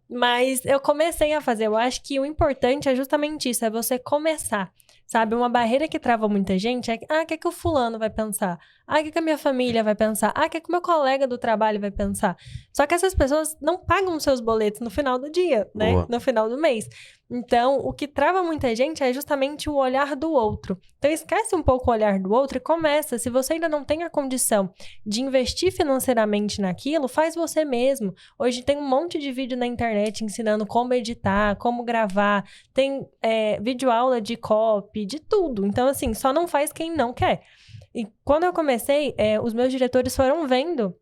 Mas eu comecei a fazer. Eu acho que o importante é justamente isso, é você começar. Sabe, uma barreira que trava muita gente é o que é que o fulano vai pensar? O que é que a minha família vai pensar? O que é que o meu colega do trabalho vai pensar? Só que essas pessoas não pagam seus boletos no final do dia, né? Boa. No final do mês. Então, o que trava muita gente é justamente o olhar do outro. Então, esquece um pouco o olhar do outro e começa. Se você ainda não tem a condição de investir financeiramente naquilo, faz você mesmo. Hoje tem um monte de vídeo na internet ensinando como editar, como gravar. Tem videoaula de copy, de tudo. Então, assim, só não faz quem não quer. E quando eu comecei, os meus diretores foram vendo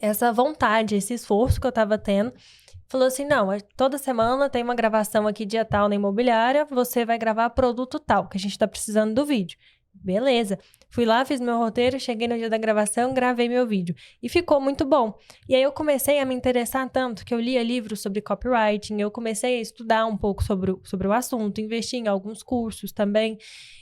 essa vontade, esse esforço que eu estava tendo. Falou assim, não, toda semana tem uma gravação aqui dia tal na imobiliária, você vai gravar produto tal, que a gente tá precisando do vídeo. Beleza. Fui lá, fiz meu roteiro, cheguei no dia da gravação, gravei meu vídeo. E ficou muito bom. E aí eu comecei a me interessar tanto que eu lia livros sobre copywriting, eu comecei a estudar um pouco sobre o assunto, investi em alguns cursos também.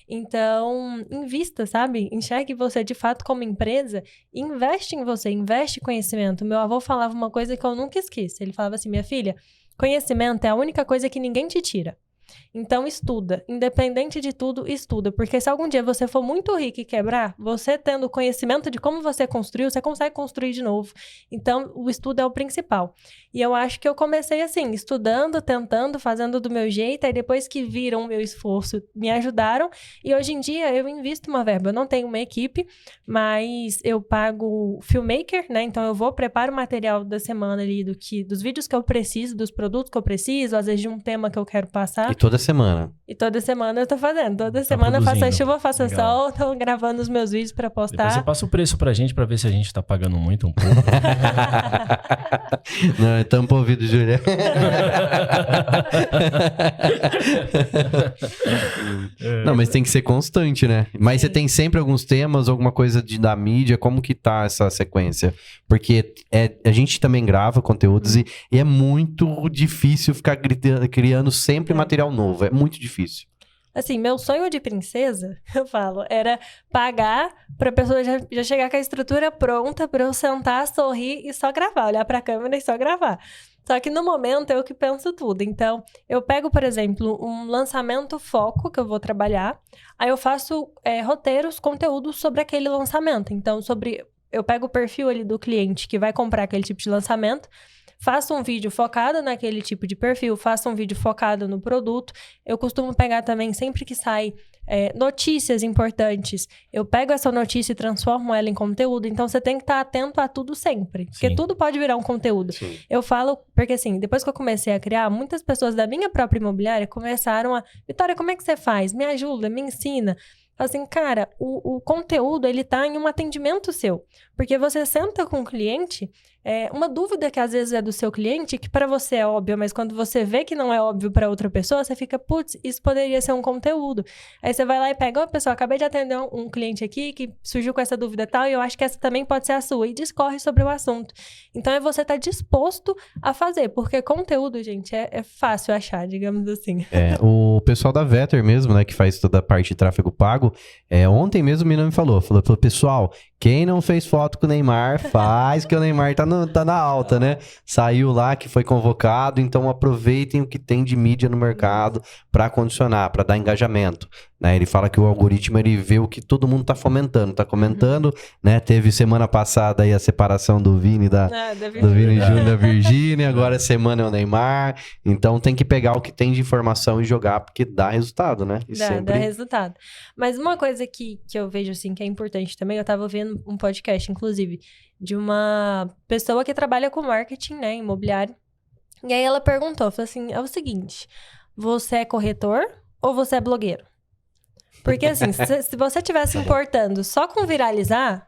Então, invista, sabe? Enxergue você de fato como empresa, investe em você, investe em conhecimento. Meu avô falava uma coisa que eu nunca esqueço. Ele falava assim, minha filha, conhecimento é a única coisa que ninguém te tira. Então, estuda. Independente de tudo, estuda. Porque se algum dia você for muito rico e quebrar, você tendo conhecimento de como você construiu, você consegue construir de novo. Então, o estudo é o principal. E eu acho que eu comecei assim, estudando, tentando, fazendo do meu jeito. Aí depois que viram o meu esforço, me ajudaram. E hoje em dia, eu invisto uma verba. Eu não tenho uma equipe, mas eu pago filmmaker, né? Então, eu vou, preparo o material da semana ali, dos vídeos que eu preciso, dos produtos que eu preciso, às vezes de um tema que eu quero passar. E toda semana? E toda semana eu tô fazendo. Toda semana faça chuva, faça sol, tô gravando os meus vídeos pra postar. Depois você passa o preço pra gente, pra ver se a gente tá pagando muito um pouco. Não, tampa o ouvido, Júlia. Não, mas tem que ser constante, né? Mas você tem sempre alguns temas, alguma coisa da mídia, como que tá essa sequência? Porque a gente também grava conteúdos e é muito difícil ficar criando sempre material novo. É muito difícil. Assim, meu sonho de princesa, eu falo, era pagar pra pessoa já chegar com a estrutura pronta pra eu sentar, sorrir e só gravar, olhar pra câmera e só gravar. Só que no momento eu que penso tudo. Então, eu pego, por exemplo, um lançamento foco que eu vou trabalhar, aí eu faço roteiros, conteúdos sobre aquele lançamento. Então, eu pego o perfil ali do cliente que vai comprar aquele tipo de lançamento, faço um vídeo focado naquele tipo de perfil, faço um vídeo focado no produto. Eu costumo pegar também, sempre que sai notícias importantes, eu pego essa notícia e transformo ela em conteúdo. Então, você tem que estar atento a tudo sempre. Porque tudo pode virar um conteúdo. Sim. Eu falo, porque assim, depois que eu comecei a criar, muitas pessoas da minha própria imobiliária começaram a... Vitória, como é que você faz? Me ajuda, me ensina. Assim, cara, o conteúdo, ele tá em um atendimento seu. Porque você senta com o cliente, uma dúvida que às vezes é do seu cliente, que para você é óbvia, mas quando você vê que não é óbvio para outra pessoa, você fica, putz, isso poderia ser um conteúdo. Aí você vai lá e pega, pessoal, acabei de atender um cliente aqui que surgiu com essa dúvida e tal, e eu acho que essa também pode ser a sua, e discorre sobre o assunto. Então, é você estar disposto a fazer, porque conteúdo, gente, é fácil achar, digamos assim. O pessoal da Vetter mesmo, né, que faz toda a parte de tráfego pago, ontem mesmo o Mina me falou, pessoal, quem não fez foto com o Neymar, faz, que o Neymar tá na alta, né? Saiu lá, que foi convocado, então aproveitem o que tem de mídia no mercado para condicionar, para dar engajamento, né? Ele fala que o algoritmo, ele vê o que todo mundo tá fomentando, tá comentando, né? Teve semana passada aí a separação do Vini do Vini Júnior da Virgínia, agora a semana é o Neymar, então tem que pegar o que tem de informação e jogar, porque dá resultado, né? Dá resultado. Mas uma coisa que eu vejo, assim, que é importante também, eu tava vendo um podcast, inclusive, de uma pessoa que trabalha com marketing, né, imobiliário. E aí ela perguntou, falou assim, é o seguinte, você é corretor ou você é blogueiro? Porque assim, se você estiver se importando só com viralizar,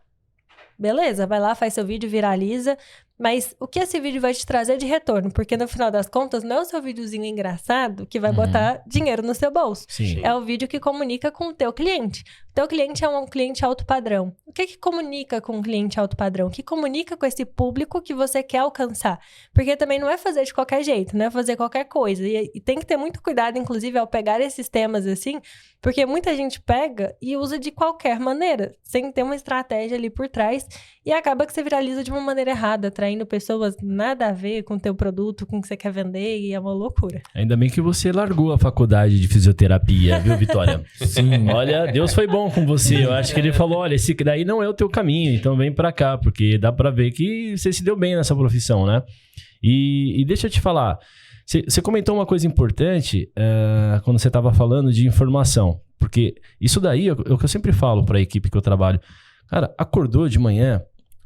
beleza, vai lá, faz seu vídeo, viraliza, mas o que esse vídeo vai te trazer de retorno? Porque no final das contas, não é o seu videozinho engraçado que vai botar dinheiro no seu bolso. Sim. É o vídeo que comunica com o teu cliente. O teu cliente é um cliente alto padrão. O que comunica com um cliente alto padrão? O que comunica com esse público que você quer alcançar? Porque também não é fazer de qualquer jeito, não é fazer qualquer coisa. E tem que ter muito cuidado, inclusive, ao pegar esses temas assim, porque muita gente pega e usa de qualquer maneira, sem ter uma estratégia ali por trás, e acaba que você viraliza de uma maneira errada, atraindo pessoas nada a ver com o teu produto, com o que você quer vender, e é uma loucura. Ainda bem que você largou a faculdade de fisioterapia, viu, Vitória? Sim. Olha, Deus foi bom com você. Eu acho que ele falou, olha, esse daí não é o teu caminho, então vem pra cá, porque dá pra ver que você se deu bem nessa profissão, né? E deixa eu te falar, você comentou uma coisa importante quando você estava falando de informação, porque isso daí é o que eu sempre falo pra equipe que eu trabalho. Cara, acordou de manhã,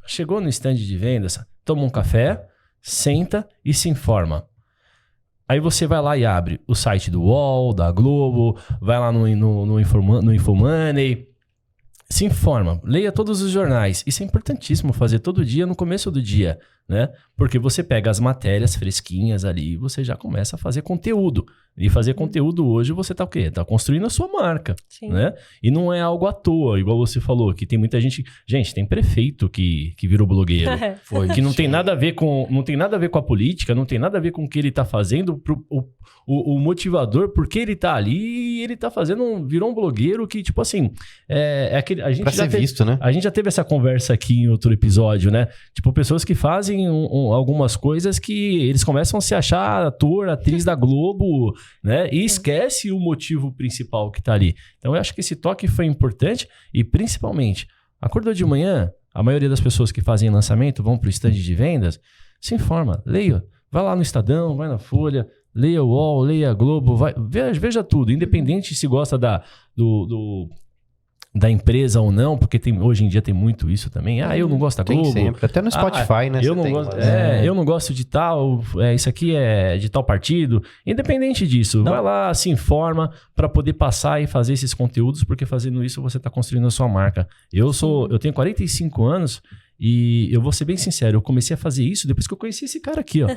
chegou no stand de vendas, toma um café, senta e se informa. Aí você vai lá e abre o site do UOL, da Globo, vai lá no Infomoney, se informa, leia todos os jornais. Isso é importantíssimo fazer todo dia no começo do dia, né? Porque você pega as matérias fresquinhas ali e você já começa a fazer conteúdo. E fazer conteúdo hoje você tá o quê? Tá construindo a sua marca, né? E não é algo à toa, igual você falou, que tem muita gente... Gente, tem prefeito que virou blogueiro. Que não tem nada a ver com... Não tem nada a ver com a política, não tem nada a ver com o que ele tá fazendo, o motivador, porque ele tá ali e ele tá fazendo... Virou um blogueiro que, tipo assim... A gente pra ser visto, né? A gente já teve essa conversa aqui em outro episódio, né? Tipo, pessoas que fazem fazem algumas coisas que eles começam a se achar ator, atriz da Globo, né? E esquece o motivo principal que tá ali. Então eu acho que esse toque foi importante e principalmente, acordou de manhã, a maioria das pessoas que fazem lançamento vão pro stand de vendas, se informa, leia, vai lá no Estadão, vai na Folha, leia o UOL, leia a Globo, veja tudo, independente se gosta da empresa ou não, porque hoje em dia tem muito isso também. Eu não gosto da Globo. Tem sempre, até no Spotify, né? Eu não gosto de tal, isso aqui é de tal partido. Independente disso, vai lá, se informa para poder passar e fazer esses conteúdos, porque fazendo isso você está construindo a sua marca. Eu tenho 45 anos e eu vou ser bem sincero, eu comecei a fazer isso depois que eu conheci esse cara aqui, ó.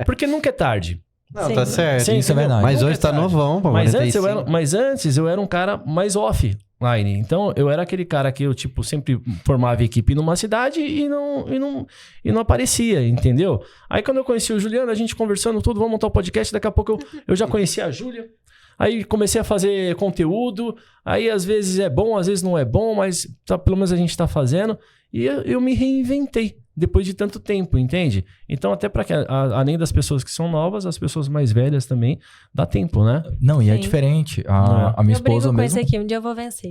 Porque nunca é tarde. Não, tá certo. Sim, isso é verdade. Mas hoje tá novão, pô. Mas antes eu era um cara mais offline. Então, eu era aquele cara que eu, sempre formava equipe numa cidade e não aparecia, entendeu? Aí, quando eu conheci o Juliano, a gente conversando tudo, vamos montar o podcast, daqui a pouco eu já conhecia a Júlia. Aí, comecei a fazer conteúdo. Aí, às vezes é bom, às vezes não é bom, mas pelo menos a gente tá fazendo. E eu me reinventei depois de tanto tempo, entende? Então, até para que, além das pessoas que são novas, as pessoas mais velhas também, dá tempo, né? Não, e é diferente. A minha esposa mesmo... com esse aqui, um dia eu vou vencer.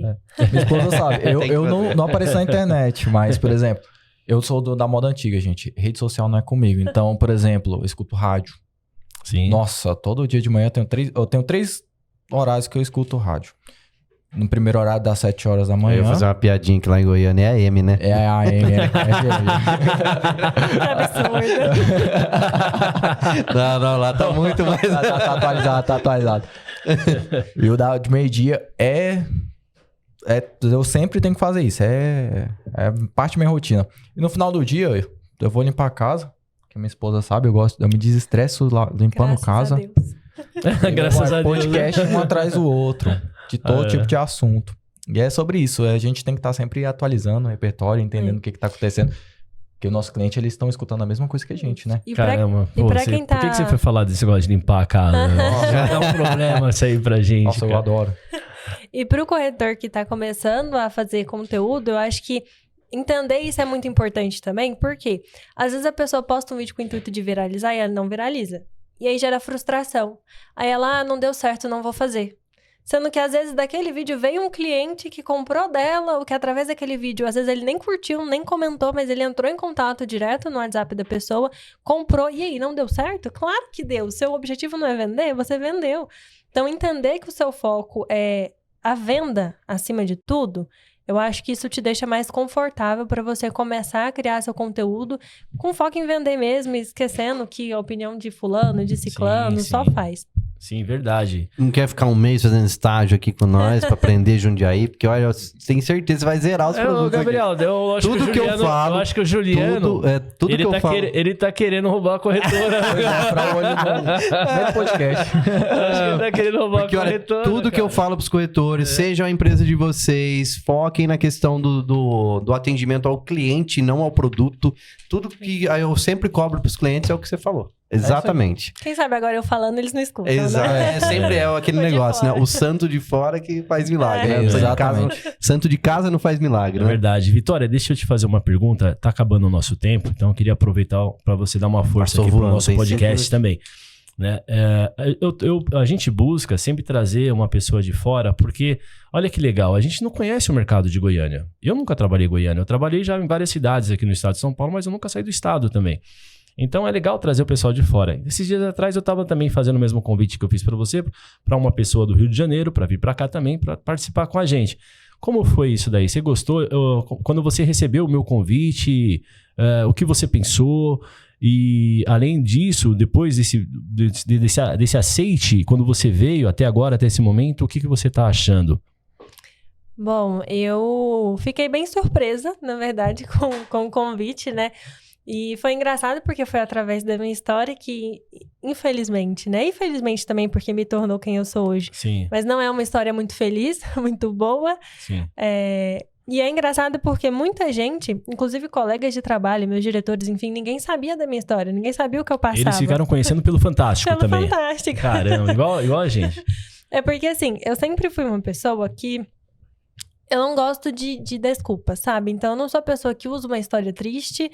Minha esposa sabe. Eu não apareço na internet, mas, por exemplo, eu sou da moda antiga, gente. Rede social não é comigo. Então, por exemplo, eu escuto rádio. Sim. Nossa, todo dia de manhã eu tenho 3 horários que eu escuto rádio. No primeiro horário, das 7 horas da manhã. Eu ia fazer uma piadinha que lá em Goiânia é AM, né? É a AM, Que absurdo. Não, lá tá muito mais... Tá atualizado. E o de meio-dia eu sempre tenho que fazer isso. É parte da minha rotina. E no final do dia, eu vou limpar a casa, que a minha esposa sabe, eu me desestresso lá, limpando casa. Graças a Deus. Podcast um atrás do outro. De todo tipo de assunto. E é sobre isso. A gente tem que estar sempre atualizando o repertório, entendendo o que está acontecendo. Porque o nosso cliente, eles estão escutando a mesma coisa que a gente, né? Caramba. Quem tá... Por que você foi falar desse negócio de limpar a casa? É um problema isso aí pra gente. Nossa, eu adoro. E pro corretor que tá começando a fazer conteúdo, eu acho que entender isso é muito importante também. Porque às vezes a pessoa posta um vídeo com o intuito de viralizar e ela não viraliza. E aí gera frustração. Aí ela, não deu certo, não vou fazer. Sendo que, às vezes, daquele vídeo veio um cliente que comprou dela, ou que através daquele vídeo, às vezes ele nem curtiu, nem comentou, mas ele entrou em contato direto no WhatsApp da pessoa, comprou, e aí, não deu certo? Claro que deu. Seu objetivo não é vender, você vendeu. Então, entender que o seu foco é a venda acima de tudo, eu acho que isso te deixa mais confortável para você começar a criar seu conteúdo com foco em vender mesmo, esquecendo que a opinião de fulano, de ciclano, só faz. Sim, verdade. Não quer ficar um mês fazendo estágio aqui com nós pra aprender Jundiaí? Porque, olha, eu tenho certeza que vai zerar os produtos. Gabriel, eu acho que o Juliano, ele tá querendo roubar a corretora. No podcast. Ele tá querendo roubar a corretora. Tudo que eu falo pros corretores, seja a empresa de vocês, foquem na questão do atendimento ao cliente, não ao produto. Tudo que eu sempre cobro pros clientes é o que você falou. Exatamente. Quem sabe agora eu falando, eles não escutam. Exato. Né? Sempre aquele negócio, né? O santo de fora que faz milagre. Né? Santo de casa não faz milagre, né? Verdade. Vitória, deixa eu te fazer uma pergunta. Tá acabando o nosso tempo, então eu queria aproveitar para você dar uma força aqui pro nosso podcast também. Né? A gente busca sempre trazer uma pessoa de fora, porque olha que legal, a gente não conhece o mercado de Goiânia. Eu nunca trabalhei em Goiânia, eu trabalhei já em várias cidades aqui no estado de São Paulo, mas eu nunca saí do estado também. Então é legal trazer o pessoal de fora. Esses dias atrás eu estava também fazendo o mesmo convite que eu fiz para você, para uma pessoa do Rio de Janeiro, para vir para cá também, para participar com a gente. Como foi isso daí? Você gostou? Quando você recebeu o meu convite, o que você pensou? E além disso, depois desse aceite, quando você veio até agora, até esse momento, o que você está achando? Bom, eu fiquei bem surpresa, na verdade, com o convite, né? E foi engraçado porque foi através da minha história que, infelizmente, né? Infelizmente também porque me tornou quem eu sou hoje. Sim. Mas não é uma história muito feliz, muito boa. Sim. E é engraçado porque muita gente, inclusive colegas de trabalho, meus diretores, enfim, ninguém sabia da minha história. Ninguém sabia o que eu passava. Eles ficaram conhecendo pelo Fantástico também. Pelo Fantástico. Caramba, igual a gente. É porque, assim, eu sempre fui uma pessoa que... Eu não gosto de desculpa, sabe? Então, eu não sou a pessoa que usa uma história triste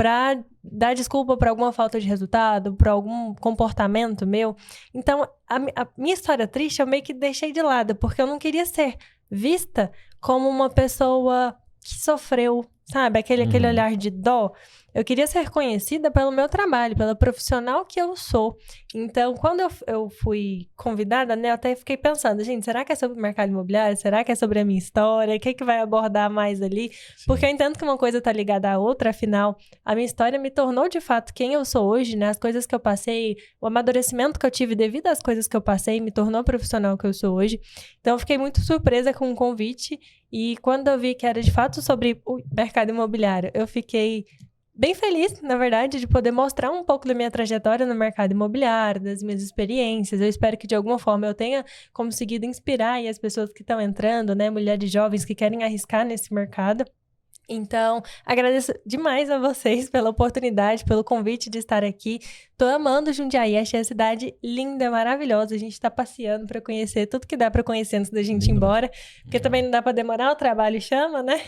pra dar desculpa por alguma falta de resultado, por algum comportamento meu. Então, a minha história triste eu meio que deixei de lado, porque eu não queria ser vista como uma pessoa que sofreu, sabe? Aquele olhar de dó. Eu queria ser conhecida pelo meu trabalho, pela profissional que eu sou. Então, quando eu fui convidada, né, eu até fiquei pensando, gente, será que é sobre o mercado imobiliário? Será que é sobre a minha história? O que vai abordar mais ali? Sim. Porque eu entendo que uma coisa tá ligada à outra, afinal, a minha história me tornou, de fato, quem eu sou hoje, né? As coisas que eu passei, o amadurecimento que eu tive devido às coisas que eu passei, me tornou a profissional que eu sou hoje. Então, eu fiquei muito surpresa com o convite. E quando eu vi que era, de fato, sobre o mercado imobiliário, eu fiquei bem feliz, na verdade, de poder mostrar um pouco da minha trajetória no mercado imobiliário, das minhas experiências. Eu espero que, de alguma forma, eu tenha conseguido inspirar aí as pessoas que estão entrando, né? Mulheres jovens que querem arriscar nesse mercado. Então, agradeço demais a vocês pela oportunidade, pelo convite de estar aqui. Tô amando Jundiaí, achei a cidade linda, maravilhosa. A gente tá passeando para conhecer tudo que dá para conhecer antes da gente ir embora, porque também não dá para demorar, o trabalho chama, né?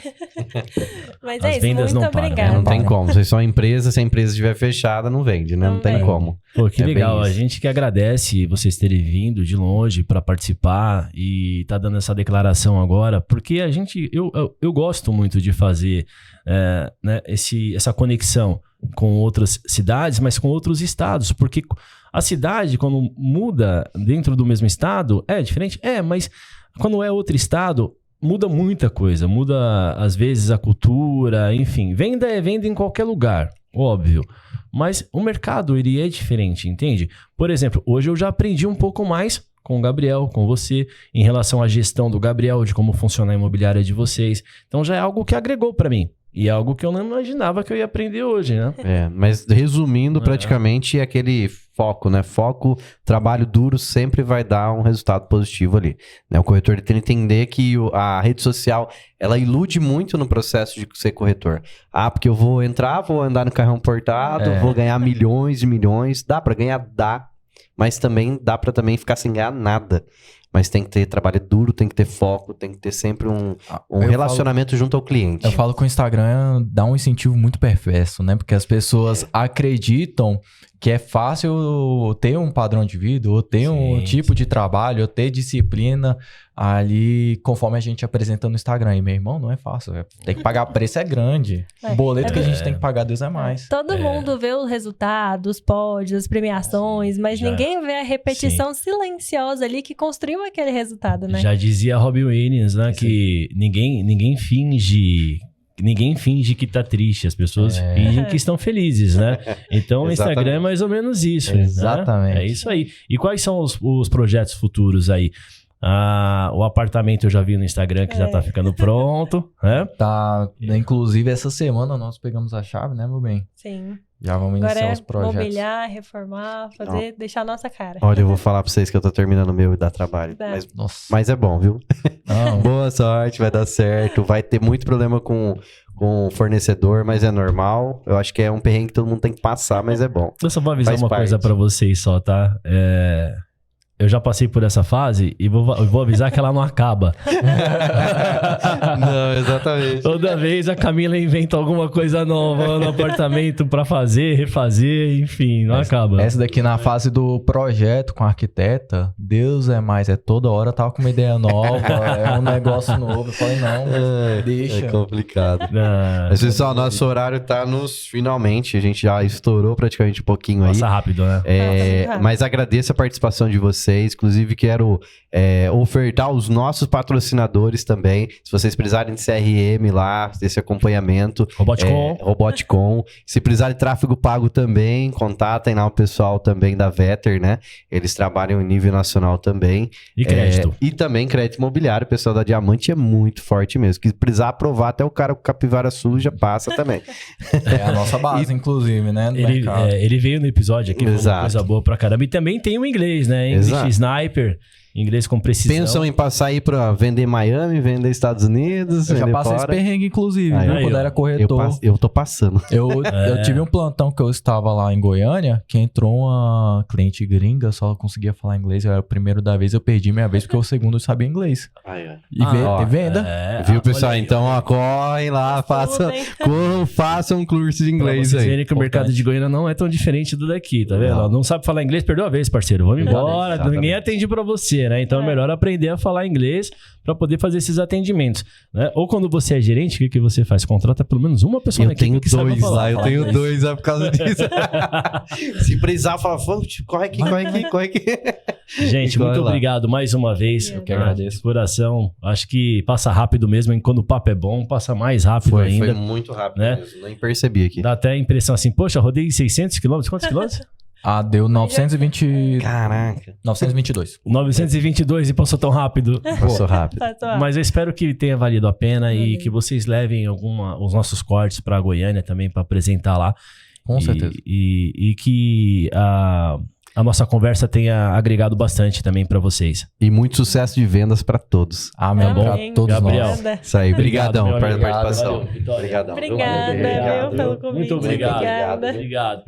Mas é isso, muito obrigada. Não tem como, vocês são empresa, se a empresa estiver fechada, não vende, né? Não tem como. Pô, que legal, a gente que agradece vocês terem vindo de longe para participar e tá dando essa declaração agora, porque a gente, eu gosto muito de fazer né, essa conexão com outras cidades, mas com outros estados, porque a cidade, quando muda dentro do mesmo estado, é diferente? Mas quando é outro estado, muda muita coisa, muda às vezes a cultura, enfim, venda é venda em qualquer lugar, óbvio, mas o mercado, ele é diferente, entende? Por exemplo, hoje eu já aprendi um pouco mais com o Gabriel, com você, em relação à gestão do Gabriel, de como funciona a imobiliária de vocês, então já é algo que agregou para mim. E é algo que eu não imaginava que eu ia aprender hoje, né? Mas resumindo, praticamente é aquele foco, né? Foco, trabalho duro sempre vai dar um resultado positivo ali. Né? O corretor tem que entender que a rede social, ela ilude muito no processo de ser corretor. Porque eu vou entrar, vou andar no carrão portado, vou ganhar milhões e milhões. Dá pra ganhar? Dá. Mas também dá pra também ficar sem ganhar nada. Mas tem que ter trabalho duro, tem que ter foco, tem que ter sempre um relacionamento junto ao cliente. Eu falo que o Instagram dá um incentivo muito perverso, né? Porque as pessoas acreditam que é fácil ter um padrão de vida, ou ter um tipo de trabalho, ou ter disciplina ali, conforme a gente apresenta no Instagram. E, meu irmão, não é fácil. Tem que pagar, preço é grande. O boleto que a gente tem que pagar, Deus é mais. Todo mundo vê o resultado, os pódios, as premiações, mas ninguém vê a repetição silenciosa ali que construiu aquele resultado, né? Já dizia Robin Williams, né? Que ninguém finge que tá triste, as pessoas fingem que estão felizes, né? Então o Instagram é mais ou menos isso. Exatamente. Né? É isso aí. E quais são os projetos futuros aí? O apartamento eu já vi no Instagram que já tá ficando pronto, né? Tá, inclusive essa semana nós pegamos a chave, né, meu bem? Sim. Já vamos iniciar os projetos. Mobiliar, reformar, deixar a nossa cara. Olha, eu vou falar pra vocês que eu tô terminando o meu e dá trabalho. Mas é bom, viu? Boa sorte, vai dar certo. Vai ter muito problema com o fornecedor, mas é normal. Eu acho que é um perrengue que todo mundo tem que passar, mas é bom. Eu só vou avisar uma coisa pra vocês só, tá? Eu já passei por essa fase e vou avisar que ela não acaba. Não, exatamente. Toda vez a Camila inventa alguma coisa nova no apartamento pra fazer, refazer, enfim, não acaba. Essa daqui na fase do projeto com a arquiteta, Deus é mais, toda hora tava com uma ideia nova, é um negócio novo. Eu falei, não, deixa. É complicado. Mas, pessoal, nosso horário tá finalmente, a gente já estourou praticamente um pouquinho aí. Passa rápido, né? Mas agradeço a participação de vocês. Inclusive, quero ofertar os nossos patrocinadores também. Se vocês precisarem de CRM lá, desse acompanhamento. Roboticom. Se precisarem de tráfego pago também, contatem lá o pessoal também da Vetter, né? Eles trabalham em nível nacional também. E crédito. E também crédito imobiliário. O pessoal da Diamante é muito forte mesmo. Se precisar aprovar, até o cara com capivara suja passa também. É a nossa base, inclusive, né? Ele veio no episódio aqui, falou coisa boa pra caramba. E também tem o inglês, né? Exato. Sniper. inglês com precisão. Pensam em passar aí pra vender Miami, vender Estados Unidos, Eu já vender passei esse fora. perrengue, inclusive, viu? aí, Quando ó. era corretor. Eu tô passando. Eu tive um plantão que eu estava lá em Goiânia, que entrou uma cliente gringa, só conseguia falar inglês. Eu era o primeiro da vez, eu perdi minha vez, porque o segundo eu sabia inglês. E ó, venda. Viu, olha pessoal? aí, Então, ó, correm lá, façam um curso de pra inglês vocês aí. verem que o mercado de Goiânia não é tão diferente do daqui, tá vendo? Não sabe falar inglês, perdeu a vez, parceiro. Vamos embora, Exatamente. ninguém atende pra você, né? Então é melhor aprender a falar inglês pra poder fazer esses atendimentos, né? Ou quando você é gerente, o que você faz? Contrata pelo menos uma pessoa na Eu tenho equipe que saiba dois falar. lá, eu Fala tenho inglês. dois por causa disso. Se precisar, fala, corre aqui. Gente, Corre muito lá. obrigado mais uma vez. Eu que agradeço. De coração. Acho que passa rápido mesmo, e quando o papo é bom, passa mais rápido ainda. Foi muito rápido né? mesmo, nem percebi aqui. Dá até a impressão assim, poxa, rodei 600 quilômetros, quantos quilômetros? Deu 920... Caraca, 922. 922 e passou tão rápido. passou rápido. Mas eu espero que tenha valido a pena e que vocês levem os nossos cortes pra Goiânia também pra apresentar lá. Com certeza. E que a nossa conversa tenha agregado bastante também pra vocês. E muito sucesso de vendas pra todos. Amém. Pra todos Gabriel. nós. Isso aí, obrigadão meu pela amigo. participação. Valeu, Vitória. Obrigadão. Obrigada, viu, pelo convite. Muito obrigado. Obrigada. Obrigado.